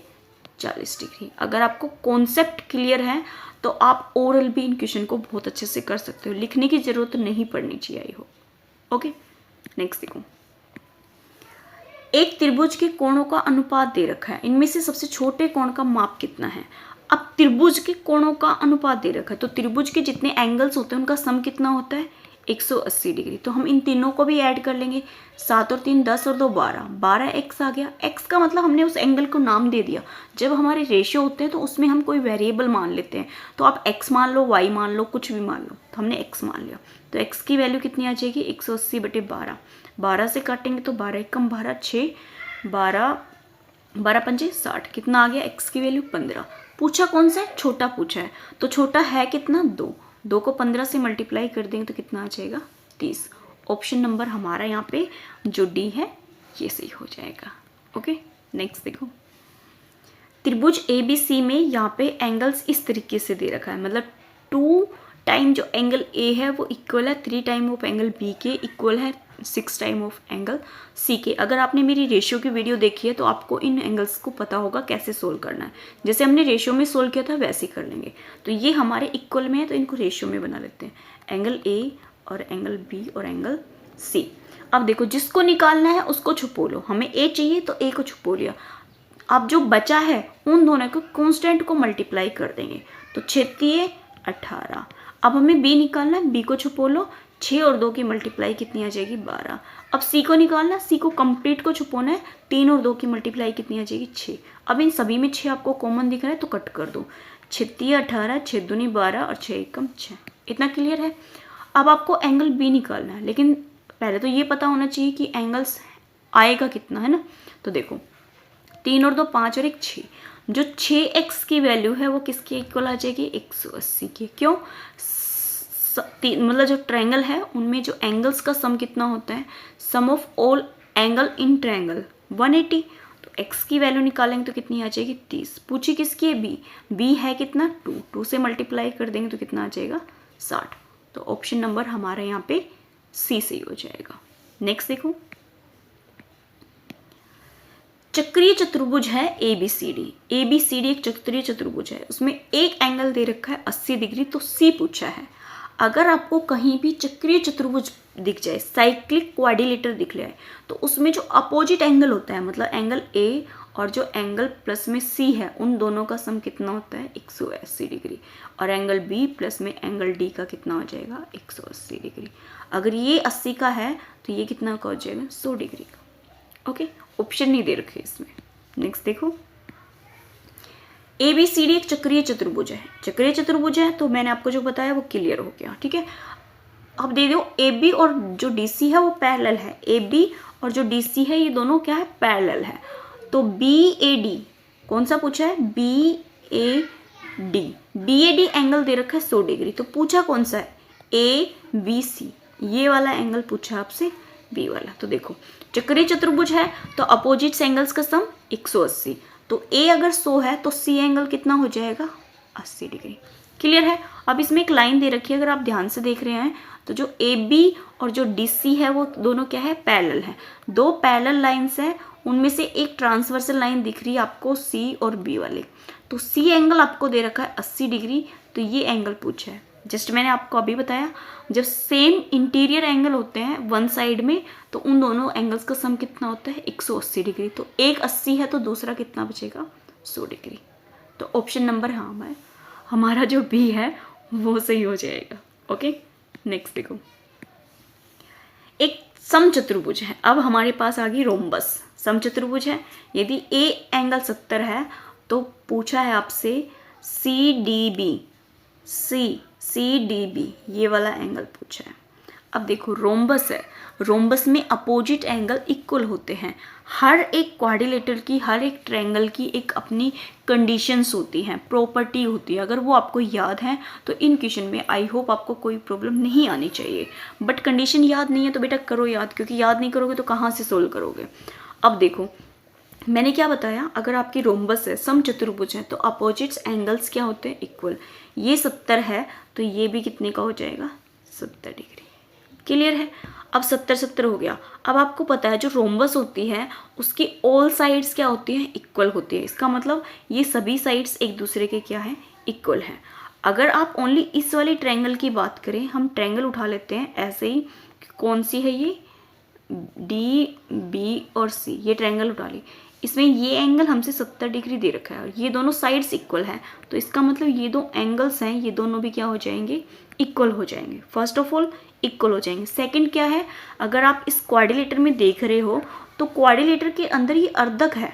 40 डिग्री। अगर आपको कॉन्सेप्ट क्लियर है तो आप ओरल भी इन क्वेश्चन को बहुत अच्छे से कर सकते हो, लिखने की जरूरत नहीं पड़नी चाहिए, आई हो। ओके, नेक्स्ट देखो, एक त्रिभुज के कोणों का अनुपात दे रखा है, इनमें से सबसे छोटे कोण का माप कितना है। अब त्रिभुज के कोणों का अनुपात दे रखा है, तो त्रिभुज के जितने एंगल्स होते हैं उनका सम कितना होता है, 180 डिग्री। तो हम इन तीनों को भी ऐड कर लेंगे, 7 और 3 10 और 2 12, 12x आ गया। x का मतलब हमने उस एंगल को नाम दे दिया। जब हमारे रेशियो होते हैं तो उसमें हम कोई वेरिएबल मान लेते हैं, तो आप x मान लो, y मान लो, कुछ भी मान लो, तो हमने x मान लिया। तो x की वैल्यू कितनी आ जाएगी, 180/12। 12 से काटेंगे तो 12 कम 12 6, 12 12 पंजे 60। कितना आ गया, x की वैल्यू 15। पूछा कौन सा है, छोटा पूछा है, तो छोटा है कितना, 2 को 15 से मल्टीप्लाई कर देंगे तो कितना आ जाएगा, 30। ऑप्शन नंबर हमारा यहाँ पे जो डी है ये सही हो जाएगा। ओके, नेक्स्ट देखो, त्रिभुज ABC में यहाँ पे एंगल्स इस तरीके से दे रखा है, मतलब 2 टाइम जो एंगल A है वो इक्वल है 3 टाइम ऑफ एंगल B के, इक्वल है 6 टाइम ऑफ एंगल C के। अगर आपने मेरी रेशियो की वीडियो देखी है तो आपको इन एंगल्स को पता होगा कैसे सोल्व करना है। जैसे हमने रेशियो में सोल्व किया था वैसे ही कर लेंगे। तो ये हमारे इक्वल में है तो इनको रेशियो में बना लेते हैं, एंगल A और एंगल B और एंगल C। अब देखो जिसको निकालना है उसको छुपो लो, हमें A चाहिए तो A को छुपो लिया। अब जो बचा है उन दोनों को कांस्टेंट को मल्टीप्लाई कर देंगे, तो 6 18। अब हमें B निकालना है, B को छुपो लो, 6 और 2 की मल्टीप्लाई कितनी आ जाएगी, 12। अब C को निकालना, C को कंप्लीट को छुपाना है, 3 और 2 की मल्टीप्लाई कितनी आ जाएगी, 6। अब इन सभी में 6 आपको कॉमन दिख रहा है तो कट कर दो, 6 18, 6 दूनी 12 और 6 एकम 6। इतना क्लियर है। अब आपको एंगल B निकालना है, लेकिन पहले तो ये पता होना चाहिए कि एंगल्स आएगा कितना, है ना। तो देखो 3 और 2 5 और 1 6, जो 6x की वैल्यू है वो किसके इक्वल आ जाएगी, 180 के। क्यों, मतलब जो ट्रायंगल है उनमें जो एंगल्स का सम कितना होता है, sum of all angle in triangle 180। तो x की वैल्यू निकालेंगे तो कितनी आ जाएगी, 30। पूछी किसकी है, b है कितना, 2 से मल्टीप्लाई कर देंगे तो कितना आ जाएगा, 60। तो ऑप्शन नंबर हमारा यहाँ पे सी सही हो जाएगा। नेक्स्ट देखो, चक्रीय चतुर्भुज है ABCD। ABCD एक चक्रीय चतुर्भुज है, उसमें एक एंगल दे रखा है 80 डिग्री, तो C पूछा है। अगर आपको कहीं भी चक्रीय चतुर्भुज दिख जाए, साइक्लिक क्वाड्रिलेटरल दिख जाए, तो उसमें जो अपोजिट एंगल होता है, मतलब एंगल A और जो एंगल प्लस में C है, उन दोनों का सम कितना होता है 180 डिग्री, और एंगल B प्लस में एंगल D का कितना हो जाएगा 180 डिग्री। अगर ये 80 का है तो ये कितना का हो जाएगा 100 डिग्री का। ओके, ऑप्शन नहीं दे रखे इसमें। नेक्स्ट देखो, ABCD एक चक्रीय चतुर्भुज है। चक्रीय चतुर्भुज है तो मैंने आपको जो बताया वो क्लियर हो गया, ठीक है। अब दे दो AB और जो DC है वो पैरेलल है। AB और जो DC है ये दोनों क्या है, पैरेलल है। तो BAD कौन सा पूछा है, BAD। BAD एंगल दे रखा है 100 डिग्री, तो पूछा कौन सा है, ABC। ये वाला एंगल पूछा है आपसे, B वाला। तो देखो, चक्रीय चतुर्भुज है तो अपोजिट एंगल्स का सम 180, तो A अगर 100 है तो C एंगल कितना हो जाएगा 80 डिग्री। क्लियर है। अब इसमें एक लाइन दे रखी है, अगर आप ध्यान से देख रहे हैं तो जो AB और जो DC है वो दोनों क्या है, पैरेलल है। दो पैरेलल लाइंस है, उनमें से एक ट्रांसवर्सल लाइन दिख रही है आपको C और B वाले, तो C एंगल आपको दे रखा है 80 डिग्री, तो ये एंगल पूछा है। जस्ट मैंने आपको अभी बताया, जब सेम इंटीरियर एंगल होते हैं वन साइड में, तो उन दोनों एंगल्स का सम कितना होता है 180 डिग्री। तो एक 80 है तो दूसरा कितना बचेगा 100 डिग्री। तो ऑप्शन नंबर हमारा जो B है वो सही हो जाएगा। ओके, नेक्स्ट देखो, एक समचतुर्भुज है। अब हमारे पास आ गई रोम्बस। समचतुर्भुज है, यदि A एंगल 70 है तो पूछा है आपसे CDB, ये वाला एंगल पूछा है। अब देखो, रोम्बस है, रोम्बस में अपोजिट एंगल इक्वल होते हैं। हर एक क्वाड्रिलेटर की, हर एक ट्रायंगल की एक अपनी कंडीशंस होती हैं, प्रॉपर्टी होती है। अगर वो आपको याद है तो इन क्वेश्चन में आई होप आपको कोई प्रॉब्लम नहीं आनी चाहिए। बट कंडीशन याद नहीं है तो बेटा करो याद, क्योंकि याद नहीं करोगे तो कहाँ से सोल्व करोगे। अब देखो, मैंने क्या बताया, अगर आपकी रोम्बस है, समचतुर्भुज है, तो अपोजिट्स एंगल्स क्या होते हैं, इक्वल। ये 70 है तो ये भी कितने का हो जाएगा 70 डिग्री। क्लियर है। अब 70 हो गया। अब आपको पता है जो रोम्बस होती है उसकी ऑल साइड्स क्या होती हैं, इक्वल होती है। इसका मतलब ये सभी साइड्स एक दूसरे के क्या है, इक्वल है। अगर आप ओनली इस वाले ट्रायंगल की बात करें, हम ट्रायंगल उठा लेते हैं ऐसे ही, कौन सी है ये, DB और C, ये ट्रायंगल उठा ली। इसमें ये एंगल हमसे 70 डिग्री दे रखा है और ये दोनों साइड्स इक्वल हैं, तो इसका मतलब ये दो एंगल्स हैं, ये दोनों भी क्या हो जाएंगे, इक्वल हो जाएंगे। फर्स्ट ऑफ ऑल इक्वल हो जाएंगे। सेकंड क्या है, अगर आप इस क्वाड्रिलेटर में देख रहे हो तो क्वाड्रिलेटर के अंदर ये अर्धक है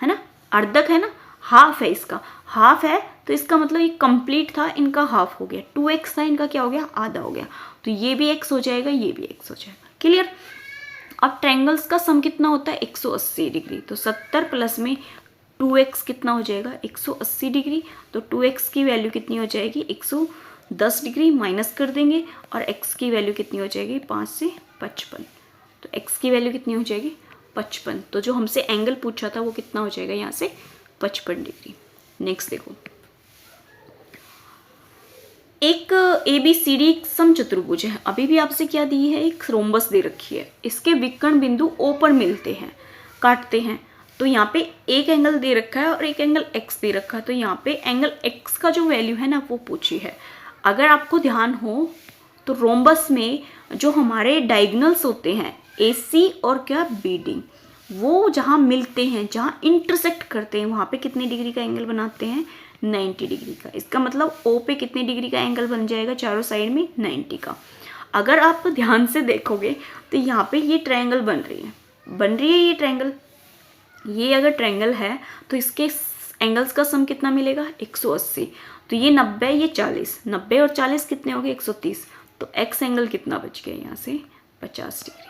ना, अर्धक है ना, हाफ है, इसका हाफ है, तो इसका मतलब ये कंप्लीट था, इनका हाफ हो गया। 2x था, इनका क्या हो गया, आधा हो गया, तो ये भी x हो जाएगा, ये भी x हो जाएगा। क्लियर। अब ट्रायंगल्स का सम कितना होता है 180 डिग्री, तो 70 प्लस में 2x कितना हो जाएगा 180 डिग्री, तो 2x की वैल्यू कितनी हो जाएगी 110 डिग्री, माइनस कर देंगे और x की वैल्यू कितनी हो जाएगी 5 से 55, तो x की वैल्यू कितनी हो जाएगी 55। तो जो हमसे एंगल पूछा था वो कितना हो जाएगा यहाँ से 55 डिग्री। नेक्स्ट देखो, एक ABCD समचतुर्भुज है। अभी भी आपसे क्या दी है, एक रोम्बस दे रखी है, इसके विकर्ण बिंदु O पर मिलते हैं, काटते हैं। तो यहाँ पे एक एंगल दे रखा है और एक एंगल x दे रखा है, तो यहाँ पे एंगल x का जो वैल्यू है ना वो पूछी है। अगर आपको ध्यान हो तो रोम्बस में जो हमारे डायगोनल्स होते हैं AC और क्या BD, वो जहाँ मिलते हैं, जहाँ इंटरसेक्ट करते हैं, वहाँ पे कितने डिग्री का एंगल बनाते हैं 90 डिग्री का। इसका मतलब O पे कितने डिग्री का एंगल बन जाएगा, चारों साइड में 90 का। अगर आप ध्यान से देखोगे तो यहाँ पे ये ट्रायंगल बन रही है ये ट्रायंगल। ये अगर ट्रायंगल है तो इसके एंगल्स का सम कितना मिलेगा 180, तो ये 90, ये 40, 90 और 40 कितने हो गए 130, तो x एंगल कितना बच गया यहाँ से 50 डिग्री,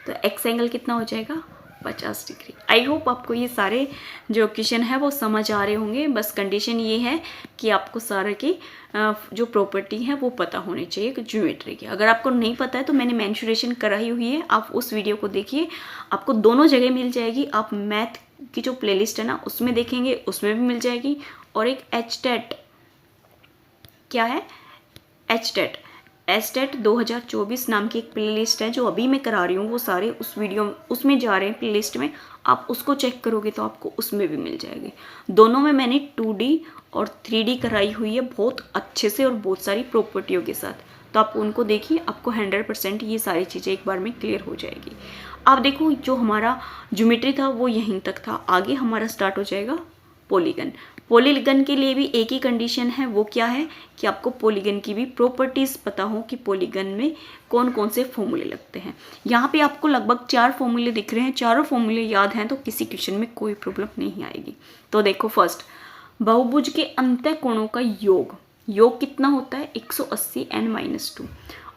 तो x एंगल कितना हो जाएगा 50 डिग्री। आई होप आपको ये सारे जो क्वेश्चन है वो समझ आ रहे होंगे। बस कंडीशन ये है कि आपको सारे की जो प्रॉपर्टी है वो पता होनी चाहिए ज्योमेट्री की। अगर आपको नहीं पता है तो मैंने मेंशुरेशन कराई हुई है, आप उस वीडियो को देखिए, आपको दोनों जगह मिल जाएगी। आप मैथ की जो प्लेलिस्ट है ना उसमें देखेंगे, उसमें भी मिल जाएगी। और एक HTET क्या है, HTET एस्टेट 2024 नाम की एक प्लेलिस्ट है जो अभी मैं करा रही हूँ, वो सारे उस वीडियो उसमें जा रहे हैं प्लेलिस्ट में, आप उसको चेक करोगे तो आपको उसमें भी मिल जाएगी। दोनों में मैंने 2D और 3D कराई हुई है बहुत अच्छे से और बहुत सारी प्रॉपर्टियों के साथ, तो आप उनको देखिए, आपको 100% ये सारी चीज़ें एक बार में क्लियर हो जाएगी। अब देखो जो हमारा ज्योमेट्री था वो यहीं तक था, आगे हमारा स्टार्ट हो जाएगा पॉलीगन। पॉलीगन के लिए भी एक ही कंडीशन है, वो क्या है कि आपको पॉलीगन की भी प्रॉपर्टीज़ पता हो कि पॉलीगन में कौन कौन से फॉर्मूले लगते हैं। यहाँ पे आपको लगभग 4 फॉर्मूले दिख रहे हैं, चारों फॉर्मूले याद हैं तो किसी क्वेश्चन में कोई प्रॉब्लम नहीं आएगी। तो देखो फर्स्ट, बहुभुज के अंतः कोणों का योग, योग कितना होता है 180 n-2,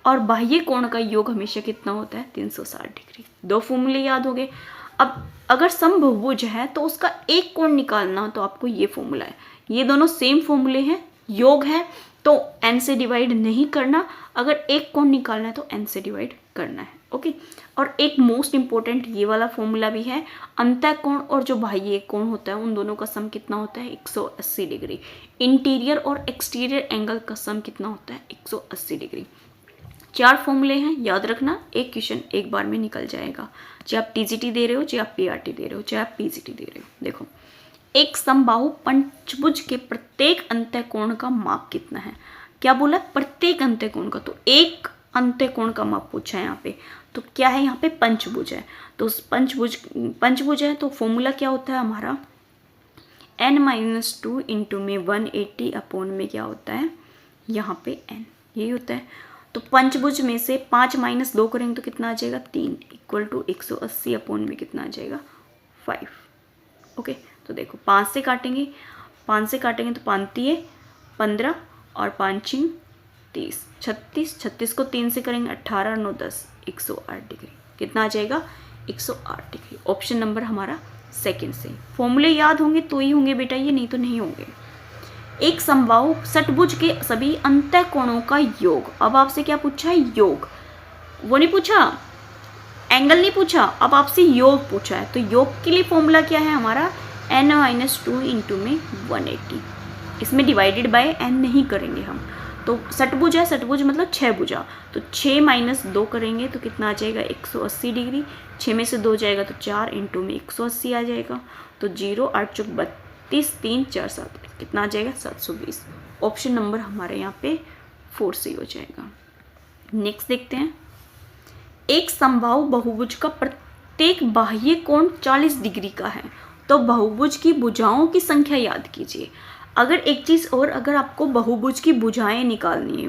और बाह्य कोण का योग हमेशा कितना होता है 360 डिग्री। 2 फॉर्मूले याद हो गए। अब अगर समबहुभुज है तो उसका एक कोण निकालना हो तो आपको ये फॉर्मूला है, ये दोनों सेम फॉर्मूले हैं, योग है तो n से डिवाइड नहीं करना, अगर एक कोण निकालना है तो n से डिवाइड करना है। ओके, और एक मोस्ट इंपॉर्टेंट ये वाला फॉर्मूला भी है, अंतः कोण और जो बाह्य कोण होता है उन दोनों का सम कितना होता है 180 डिग्री। इंटीरियर और एक्सटीरियर एंगल का सम कितना होता है 180 डिग्री। 4 फॉर्मूले हैं, याद रखना, एक क्वेश्चन एक बार में निकल जाएगा, चाहे आप टीजीटी दे रहे हो, चाहे आप पीआरटी दे रहे हो, चाहे आप पीजीटी दे रहे हो। देखो, एक समबाहु पंचभुज के प्रत्येक अंतःकोण का माप कितना है। क्या बोला, प्रत्येक अंतःकोण का, तो एक अंतःकोण का माप पूछा है यहाँ पे, तो क्या है यहाँ पे पंचभुज है, तो उस पंचभुज है तो फॉर्मूला क्या होता है हमारा n-2 इंटू में 180 अपॉन में क्या होता है यहाँ पे n, यही होता है। तो पंचभुज में से 5 - 2 करेंगे तो कितना आ जाएगा 3 इक्वल टू 180 अपॉन में कितना आ जाएगा 5। ओके, तो देखो 5 से काटेंगे तो 5 × 15 और 5 × 30 36, 36 को 3 से करेंगे 18 9 10 108 डिग्री, कितना आ जाएगा 108 डिग्री। ऑप्शन नंबर हमारा सेकंड से। फॉर्मूले याद होंगे तो ही होंगे बेटा ये, नहीं तो नहीं होंगे। एक समबाहु षटभुज के सभी अंतःकोणों का योग, अब आपसे क्या पूछा है योग, वो नहीं पूछा, एंगल नहीं पूछा, अब आपसे योग पूछा है, तो योग के लिए फॉर्मूला क्या है हमारा n-2 इंटू में 180, इसमें डिवाइडेड बाय n नहीं करेंगे हम, तो षटभुज है, षटभुज मतलब 6 भुजा, तो 6 - 2 करेंगे तो कितना आ जाएगा 180 डिग्री, 6 में से 2 जाएगा तो 4 इंटू में 180 आ जाएगा, तो 0 8 चौक 32 3 4 7 कितना आ जाएगा 720। ऑप्शन नंबर हमारे यहाँ पे 4 से हो जाएगा। नेक्स्ट देखते हैं, एक समबाहु बहुभुज का प्रत्येक बाह्य कोण 40 डिग्री का है, तो बहुभुज की भुजाओं की संख्या याद कीजिए। अगर एक चीज़ और, अगर आपको बहुभुज की भुजाएं निकालनी है,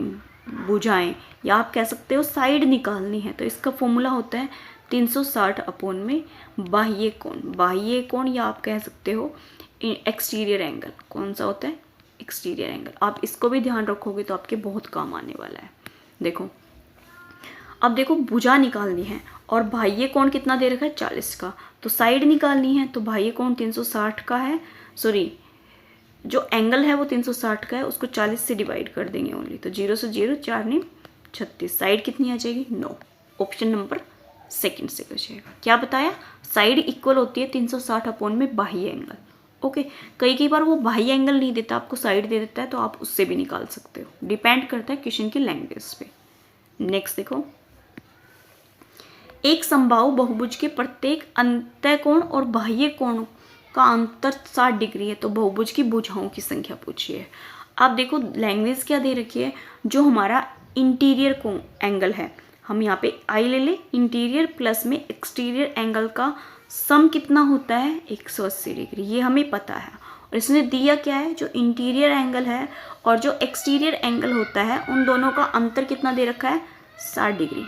भुजाएं या आप कह सकते हो साइड निकालनी है, तो इसका फॉर्मूला होता है 360 अपॉन में बाह्य कोण या आप कह सकते हो एक्सटीरियर एंगल। कौन सा होता है एक्सटीरियर एंगल, आप इसको भी ध्यान रखोगे तो आपके बहुत काम आने वाला है। देखो, अब देखो भुजा निकालनी है और बाह्य कोण कितना दे रखा है 40 का, तो साइड निकालनी है, तो बाह्य कोण 360 का है, सॉरी जो एंगल है वो 360 का है, उसको 40 से डिवाइड कर देंगे ओनली, तो 0 से 0 4 9 36, साइड कितनी आ जाएगी 9। ऑप्शन नंबर सेकंड से हो जाएगा। क्या बताया, साइड इक्वल होती है 360 अपॉन में बाह्य एंगल। ओके, कई बार वो बाह्य एंगल नहीं देता, आपको साइड दे देता है, तो आप उससे भी निकाल सकते हो, डिपेंड करता है क्वेश्चन की लैंग्वेज पे। नेक्स्ट देखो, एक समबाहु बहुभुज के प्रत्येक अंतःकोण और बाह्य कोण का अंतर 60 डिग्री है, तो बहुभुज की भुजाओं की संख्या पूछिए। आप देखो लैंग्वेज क्या दे रखी है, जो हमारा इंटीरियर कोण एंगल है, हम यहाँ पे आई ले लें, इंटीरियर प्लस में एक्सटीरियर एंगल का सम कितना होता है 180 डिग्री, ये हमें पता है। और इसने दिया क्या है, जो इंटीरियर एंगल है और जो एक्सटीरियर एंगल होता है उन दोनों का अंतर कितना दे रखा है 60 डिग्री।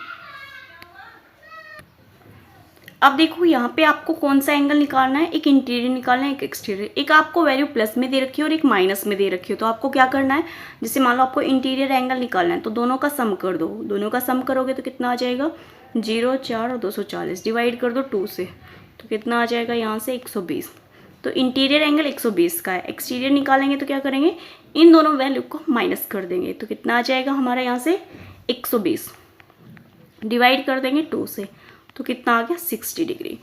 अब देखो यहाँ पे आपको कौन सा एंगल निकालना है, एक इंटीरियर निकालना है, एक एक्सटीरियर। एक आपको वैल्यू प्लस में दे रखी है और एक माइनस में दे रखी है, तो आपको क्या करना है, जैसे मान लो आपको इंटीरियर एंगल निकालना है तो दोनों का सम कर दो, दोनों का सम करोगे तो कितना आ जाएगा 0 4 और 240, डिवाइड कर दो 2 से, तो कितना आ जाएगा यहाँ से 120। तो इंटीरियर एंगल 120 का है, एक्सटीरियर निकालेंगे तो क्या करेंगे, इन दोनों वैल्यू को माइनस कर देंगे, तो कितना आ जाएगा हमारा यहाँ से 120, डिवाइड कर देंगे 2 से, तो कितना आ गया 60 डिग्री।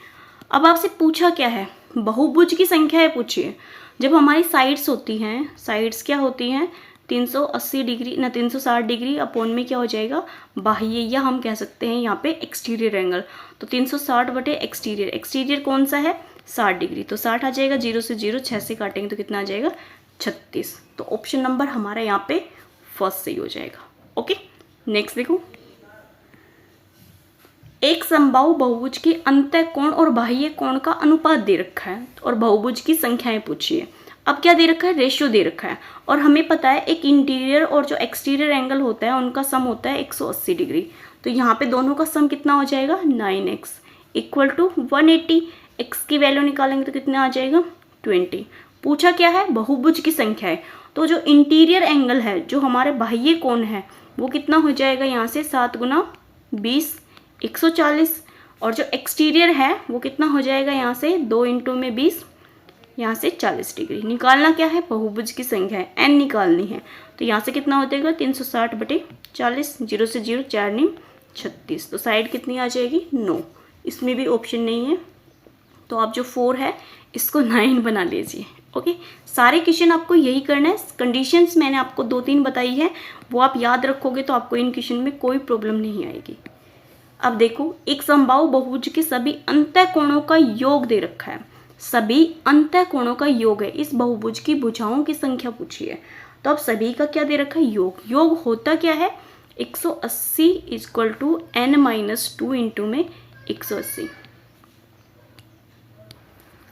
अब आपसे पूछा क्या है, बहुभुज की संख्या है पूछिए। जब हमारी साइड्स होती हैं, साइड्स क्या होती हैं, 380 डिग्री ना 360 डिग्री अपॉन में क्या हो जाएगा, बाह्य, या हम कह सकते हैं यहाँ पे एक्सटीरियर एंगल। तो 360 बटे एक्सटीरियर, एक्सटीरियर कौन सा है, 60 डिग्री, तो 60 आ जाएगा, 0 से 0 6 से काटेंगे तो कितना आ जाएगा, 36। तो ऑप्शन नंबर हमारा यहाँ पे फर्स्ट सही हो जाएगा। ओके, नेक्स्ट देखो, एक समबाहु बहुभुज के अंतः कोण और बाह्य कोण का अनुपात दे रखा है और बहुभुज की संख्याएं पूछी है। अब क्या दे रखा है, रेशियो दे रखा है, और हमें पता है एक इंटीरियर और जो एक्सटीरियर एंगल होता है उनका सम होता है 180 डिग्री। तो यहाँ पे दोनों का सम कितना हो जाएगा, 9x इक्वल टू 180। x की वैल्यू निकालेंगे तो कितना आ जाएगा, 20। पूछा क्या है, बहुभुज की संख्या है। तो जो इंटीरियर एंगल है, जो हमारे बाह्य कोण है, वो कितना हो जाएगा यहाँ से 7 गुना 20 140, और जो एक्सटीरियर है वो कितना हो जाएगा यहाँ से 2 इंटू में 20, यहाँ से 40 डिग्री। निकालना क्या है, बहुभुज की संख्या है, n निकालनी है। तो यहाँ से कितना हो जाएगा 360 बटे 40, 0 से 0 4 9 36। तो साइड कितनी आ जाएगी, 9। इसमें भी ऑप्शन नहीं है, तो आप जो 4 है इसको 9 बना लीजिए। ओके, सारे क्वेश्चन आपको यही करना है। कंडीशंस मैंने आपको 2-3 बताई है, वो आप याद रखोगे तो आपको इन क्वेश्चन में कोई प्रॉब्लम नहीं आएगी। अब देखो, एक समबाहु बहुभुज के सभी अंतः कोणों का योग दे रखा है, सभी अंतः कोणों का योग है। इस बहुभुज की भुजाओं की संख्या पूछी है, तो अब सभी का क्या दे रखा है, योग। योग होता क्या है, 180 इक्वल टू n-2 इंटू में 180।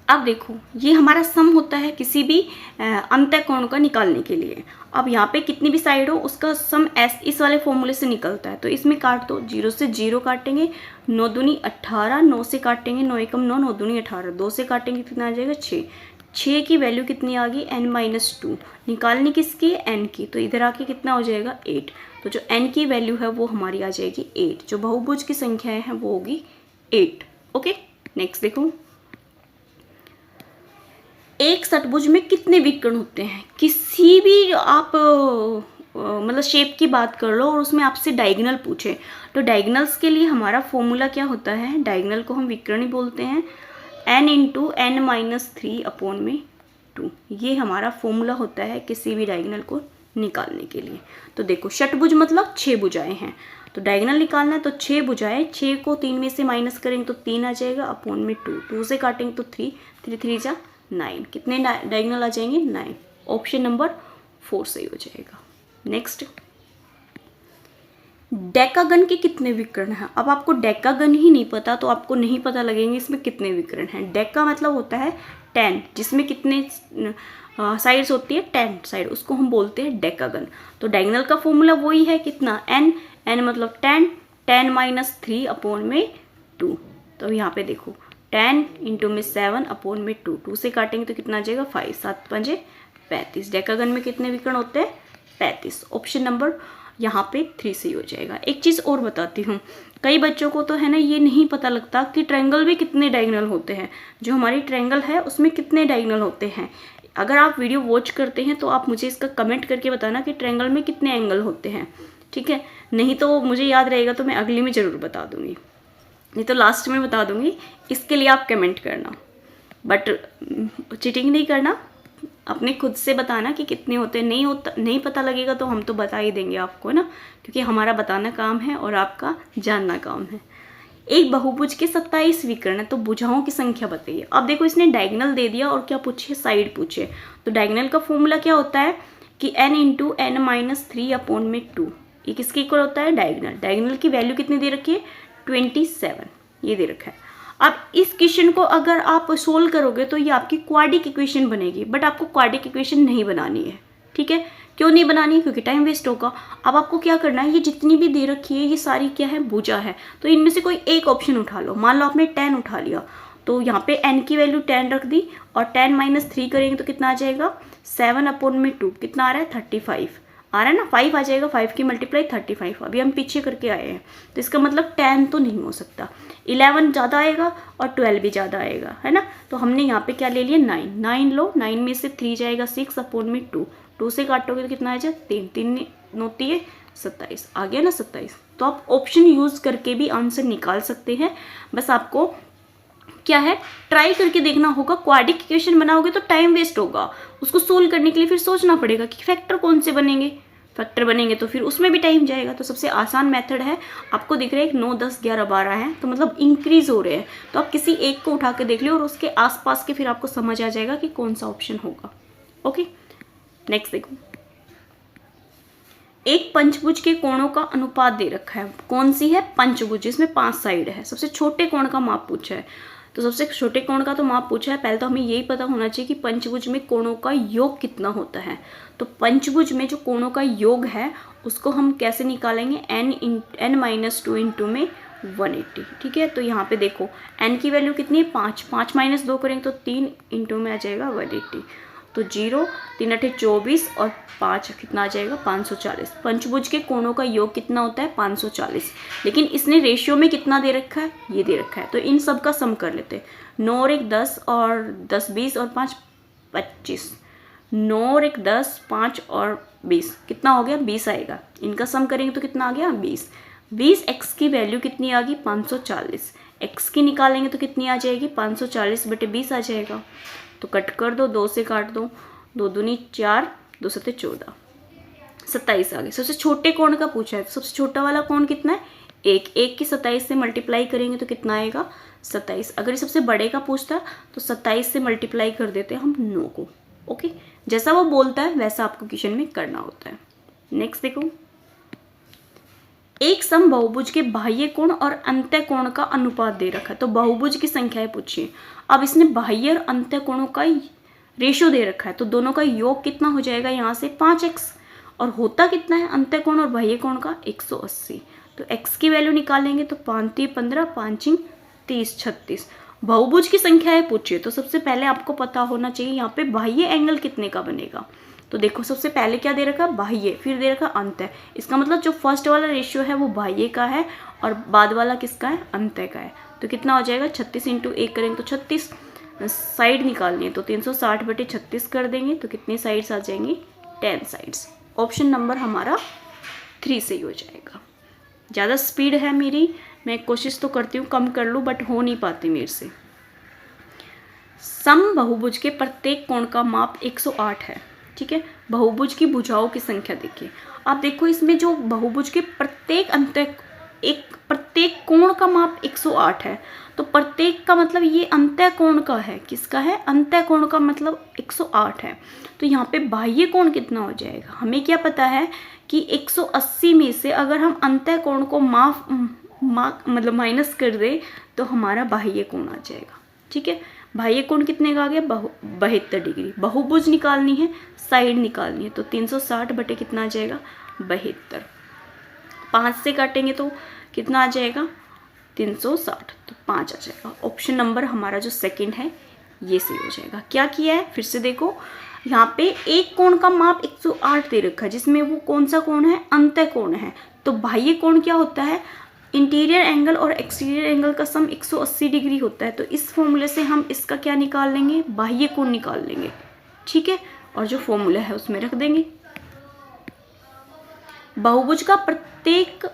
अब देखो, ये हमारा सम होता है किसी भी अंतः कोण का निकालने के लिए। अब यहाँ पे कितनी भी साइड हो उसका सम इस वाले फॉर्मूले से निकलता है। तो इसमें काट दो, 0 से 0 काटेंगे, 9 दूनी 18, 9 से काटेंगे 9 एकम 9, 9 दूनी 18, 2 से काटेंगे कितना आ जाएगा 6। 6 की वैल्यू कितनी आ गई, n-2। निकालनी किसकी है, n की, तो इधर आके कितना हो जाएगा 8। तो जो n की वैल्यू है वो हमारी आ जाएगी 8। जो बहुभुज की संख्याएं हैं वो होगी 8। ओके, नेक्स्ट देखो, एक षटभुज में कितने विकर्ण होते हैं। किसी भी आप मतलब शेप की बात कर लो और उसमें आपसे डायगोनल पूछे, तो डायगोनल्स के लिए हमारा फॉर्मूला क्या होता है, डायगोनल को हम विकर्ण ही बोलते हैं, n इंटू n-3 अपॉन में 2। ये हमारा फॉर्मूला होता है किसी भी डायगोनल को निकालने के लिए। तो देखो, षटभुज मतलब 6 भुजाएं हैं, तो डायगोनल निकालना है तो 6 भुजाएं, 6 को 3 में से माइनस करेंगे तो 3 आ जाएगा, अपॉन में 2, 2 से काटेंगे तो 3, 3 3 जा 9। कितने डायगोनल आ जाएंगे, 9। ऑप्शन नंबर 4 सही हो जाएगा। नेक्स्ट, डेकागन के कितने विकर्ण हैं। अब आपको डेकागन ही नहीं पता तो आपको नहीं पता लगेंगे इसमें कितने विकर्ण हैं। डेका मतलब होता है 10, जिसमें कितने साइड्स होती है, 10 साइड, उसको हम बोलते हैं डेकागन। तो डायगोनल का फॉर्मूला वही है, कितना, n मतलब 10, 10-3 अपॉन में 2। तो यहाँ पे देखो 10 इंटू में 7 अपॉन में 2, 2 से काटेंगे तो कितना आ जाएगा 5, 7 5 35। डेकागन में कितने विकर्ण होते हैं, 35। ऑप्शन नंबर यहाँ पे 3 सही हो जाएगा। एक चीज़ और बताती हूँ, कई बच्चों को तो है ना ये नहीं पता लगता कि ट्रायंगल में कितने डायगोनल होते हैं। जो हमारी ट्रायंगल है उसमें कितने डायगोनल होते हैं। अगर आप वीडियो वॉच करते हैं तो आप मुझे इसका कमेंट करके बताना कि ट्रायंगल में कितने एंगल होते हैं, ठीक है। नहीं तो मुझे याद रहेगा तो मैं अगली में ज़रूर बता दूँगी, नहीं तो लास्ट में बता दूँगी। इसके लिए आप कमेंट करना, बट चीटिंग नहीं करना, अपने खुद से बताना कि कितने होते हैं। नहीं पता लगेगा तो हम तो बता ही देंगे आपको, है ना, क्योंकि हमारा बताना काम है और आपका जानना काम है। एक बहुभुज के 27 विकर्ण है, तो भुजाओं की संख्या बताइए। अब देखो, इसने डायगोनल दे दिया और क्या पूछे, साइड पूछे। तो डायगोनल का फॉर्मूला क्या होता है कि n इंटू n-3 अपॉन में 2। ये किसके इक्वल होता है, डायगोनल। डायगोनल की वैल्यू कितनी दे रखी है, 27, ये दे रखा है। अब इस क्वेश्चन को अगर आप सोल्व करोगे तो ये आपकी क्वाड्रिक इक्वेशन बनेगी, बट आपको क्वाड्रिक इक्वेशन नहीं बनानी है, ठीक है। क्यों नहीं बनानी, क्योंकि टाइम वेस्ट होगा। अब आपको क्या करना है, ये जितनी भी दे रखी है ये सारी क्या है, भुजा है, तो इनमें से कोई एक ऑप्शन उठा लो। मान लो आपने 10 उठा लिया, तो यहाँ पे n की वैल्यू 10 रख दी, और 10-3 करेंगे तो कितना आ जाएगा, 7 अपॉन में 2, कितना आ रहा है 35 आ रहा है ना, 5 आ जाएगा, 5 की मल्टीप्लाई 35। अभी हम पीछे करके आए हैं, तो इसका मतलब 10 तो नहीं हो सकता। 11 ज़्यादा आएगा और 12 भी ज़्यादा आएगा, है ना। तो हमने यहाँ पे क्या ले लिया, 9 लो, 9 में से 3 जाएगा 6 अपॉन में 2, 2 से काटोगे तो कितना आ जाए 3, 3 9 27 आ गया ना 27। तो आप ऑप्शन यूज़ करके भी आंसर निकाल सकते हैं, बस आपको क्या है, ट्राई करके देखना होगा। क्वाड्रिक इक्वेशन बनाओगे तो टाइम वेस्ट होगा, उसको सोल्व करने के लिए फिर सोचना पड़ेगा कि फैक्टर कौन से बनेंगे, फैक्टर बनेंगे तो फिर उसमें भी टाइम जाएगा। तो सबसे आसान मेथड है, आपको दिख रहा है 9, 10, 11, 12 है, तो मतलब इंक्रीज हो रहे हैं, तो आप किसी एक को उठा के देख लो और उसके आसपास के फिर आपको समझ आ जाएगा कि कौन सा ऑप्शन होगा। ओके, नेक्स्ट देखो, एक पंचभुज के कोणों का अनुपात दे रखा है। कौन सी है, पंचभुज, जिसमें 5 साइड है। सबसे छोटे कोण का माप पूछा है, तो सबसे छोटे कोण का तो माप पूछा है। पहले तो हमें यही पता होना चाहिए कि पंचभुज में कोणों का योग कितना होता है। तो पंचभुज में जो कोणों का योग है उसको हम कैसे निकालेंगे, n-2 इंटू में 180। ठीक है, तो यहाँ पे देखो n की वैल्यू कितनी है, 5, 5 माइनस 2 करेंगे तो 3 इंटू में आ जाएगा 180, तो 0, 3 8 24 और 5 कितना आ जाएगा 540। पंचभुज के कोणों का योग कितना होता है 540, लेकिन इसने रेशियो में कितना दे रखा है, ये दे रखा है। तो इन सब का सम कर लेते हैं। 9 और 1 10 और 10 20 और 5 25, 9 और 1 10, 5 और 20 कितना हो गया 20 आएगा। इनका सम करेंगे तो कितना आ गया 20। 20 x की वैल्यू कितनी आ गई 540, x की निकालेंगे तो कितनी आ जाएगी 540 बटे 20 आ जाएगा। तो कट कर दो, 2 से काट दो, 2 दूनी 4, 2 सत्ते 14, 27 आ गए। सबसे छोटे कोण का पूछा है, तो सबसे छोटा वाला कोण कितना है, 1, 1 की 27 से मल्टीप्लाई करेंगे तो कितना आएगा 27। अगर ये सबसे बड़े का पूछता तो 27 से मल्टीप्लाई कर देते हैं हम 9 को। ओके, जैसा वो बोलता है वैसा आपको क्वेश्चन में करना होता है। नेक्स्ट देखो, एक सम बहुभुज के बाह्य कोण और अंत्य कोण का अनुपात दे रखा है। तो बहुभुज की संख्याएं पूछिए। अब इसने बाह्य और अंत्य कोणों का रेशियो दे रखा है, तो दोनों का योग कितना हो जाएगा यहाँ से 5x, और होता कितना है अंत्य कोण और बाह्य कोण का 180। तो x की वैल्यू निकालेंगे तो 5 3 15, 5 30 36। बहुभुज की संख्याएं पूछिए, तो सबसे पहले आपको पता होना चाहिए यहाँ पे बाह्य एंगल कितने का बनेगा। तो देखो सबसे पहले क्या दे रखा, बाह्य, फिर दे रखा अंत्य। इसका मतलब जो फर्स्ट वाला रेशियो है वो बाह्य का है और बाद वाला किसका है, अंत्य का है। तो कितना हो जाएगा 36 इंटू 1 करेंगे तो 36, साइड निकालनी है तो 360 बटे 36 कर देंगे तो कितनी साइड्स आ जाएंगी 10 साइड्स। ऑप्शन नंबर हमारा 3 से ही हो जाएगा। ज़्यादा स्पीड है मेरी, मैं कोशिश तो करती हूँ कम कर लूँ बट हो नहीं पाती मेरे से। सम बहुभुज के प्रत्येक कोण का माप 108 है। ठीक है, बहुभुज की भुजाओं की संख्या देखिए। आप देखो इसमें जो बहुभुज के प्रत्येक कोण का माप 108 है, तो प्रत्येक का मतलब ये अंत्य कोण का है, किसका है, अंत्य कोण का मतलब 108 है। तो यहाँ पे बाह्य कोण कितना हो जाएगा, हमें क्या पता है कि 180 में से अगर हम अंत्य कोण को मतलब माइनस कर दे तो हमारा बाह्य कोण आ जाएगा। ठीक है, बाह्य कोण कितने का आ गया 72 डिग्री। बहुभुज निकालनी है, साइड निकालनी है, तो 360 बटे कितना आ जाएगा 72। 5 से काटेंगे तो कितना आ जाएगा 360, तो 5 आ जाएगा। ऑप्शन नंबर हमारा जो सेकंड है ये सही हो जाएगा। क्या किया है फिर से देखो, यहाँ पे एक कोण का माप 108 दे रखा है, जिसमें वो कौन सा कोण है, अंत्य कोण है। तो बाह्य कोण क्या होता है, इंटीरियर एंगल और एक्सटीरियर एंगल का सम 180 डिग्री होता है। तो इस फॉर्मूले से हम इसका क्या निकाल लेंगे, बाह्य कोण निकाल लेंगे। ठीक है, और जो फॉर्मूला है उसमें रख देंगे। बहुभुज का प्रत्येक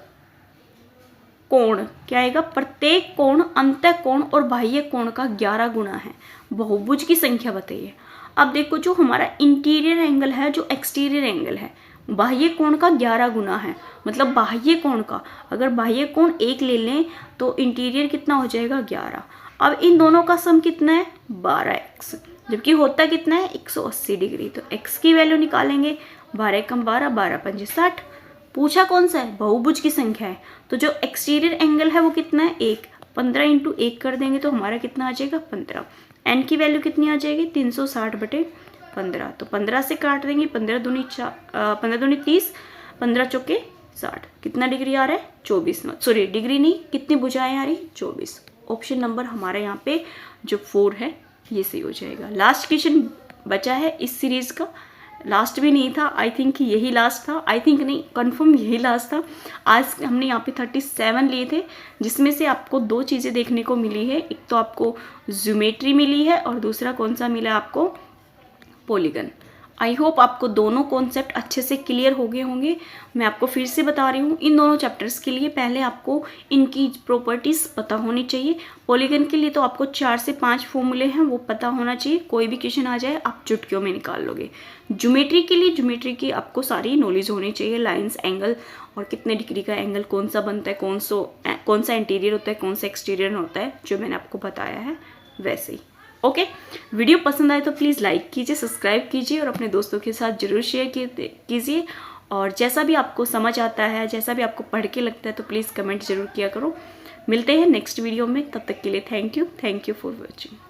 कोण क्या आएगा, प्रत्येक कोण अंत्य कोण और बाह्य कोण का 11 गुना है। बहुभुज की संख्या बताइए। अब देखो जो हमारा इंटीरियर एंगल है, जो एक्सटीरियर एंगल है, बाह्य कोण का 11 गुना है। मतलब बाह्य कोण का अगर बाह्य कोण 1 ले लें तो इंटीरियर कितना हो जाएगा 11। अब इन दोनों का सम कितना है 12x, जबकि होता कितना है 180 डिग्री। तो x की वैल्यू निकालेंगे, 12 कम 12, 12 पंजे 60। पूछा कौन सा है, बहुभुज की संख्या है। तो जो एक्सटीरियर एंगल है वो कितना है 1, 15 इंटू 1 कर देंगे तो हमारा कितना आ जाएगा 15। n की वैल्यू कितनी आ जाएगी 360 बटे 15, तो 15 से काट देंगे, 15 दूनी 30, 15 चौके 60, कितना डिग्री आ रहा है 24, सॉरी डिग्री नहीं, कितनी भुजाएं आ रही 24। ऑप्शन नंबर हमारा यहाँ पे जो 4 है ये सही हो जाएगा। लास्ट क्वेश्चन बचा है इस सीरीज का, लास्ट भी नहीं था, आई थिंक यही लास्ट था, आई थिंक नहीं कंफर्म यही लास्ट था। आज हमने यहाँ पे 37 लिए थे, जिसमें से आपको 2 चीज़ें देखने को मिली है। एक तो आपको ज्योमेट्री मिली है और दूसरा कौन सा मिला आपको, पॉलीगन। आई होप आपको दोनों कॉन्सेप्ट अच्छे से क्लियर हो गए होंगे। मैं आपको फिर से बता रही हूँ, इन दोनों चैप्टर्स के लिए पहले आपको इनकी प्रॉपर्टीज़ पता होनी चाहिए। पॉलीगन के लिए तो आपको 4 से 5 फॉर्मूले हैं, वो पता होना चाहिए। कोई भी क्वेश्चन आ जाए आप चुटकियों में निकाल लोगे। ज्योमेट्री के लिए ज्योमेट्री की आपको सारी नॉलेज होनी चाहिए, लाइन्स, एंगल और कितने डिग्री का एंगल कौन सा बनता है, कौन सा इंटीरियर होता है, कौन सा एक्सटीरियर होता है, जो मैंने आपको बताया है वैसे ही। ओके, वीडियो पसंद आए तो प्लीज़ लाइक कीजिए, सब्सक्राइब कीजिए और अपने दोस्तों के साथ ज़रूर शेयर कीजिए। और जैसा भी आपको समझ आता है, जैसा भी आपको पढ़ के लगता है तो प्लीज़ कमेंट ज़रूर किया करो। मिलते हैं नेक्स्ट वीडियो में, तब तक के लिए थैंक यू फॉर वॉचिंग।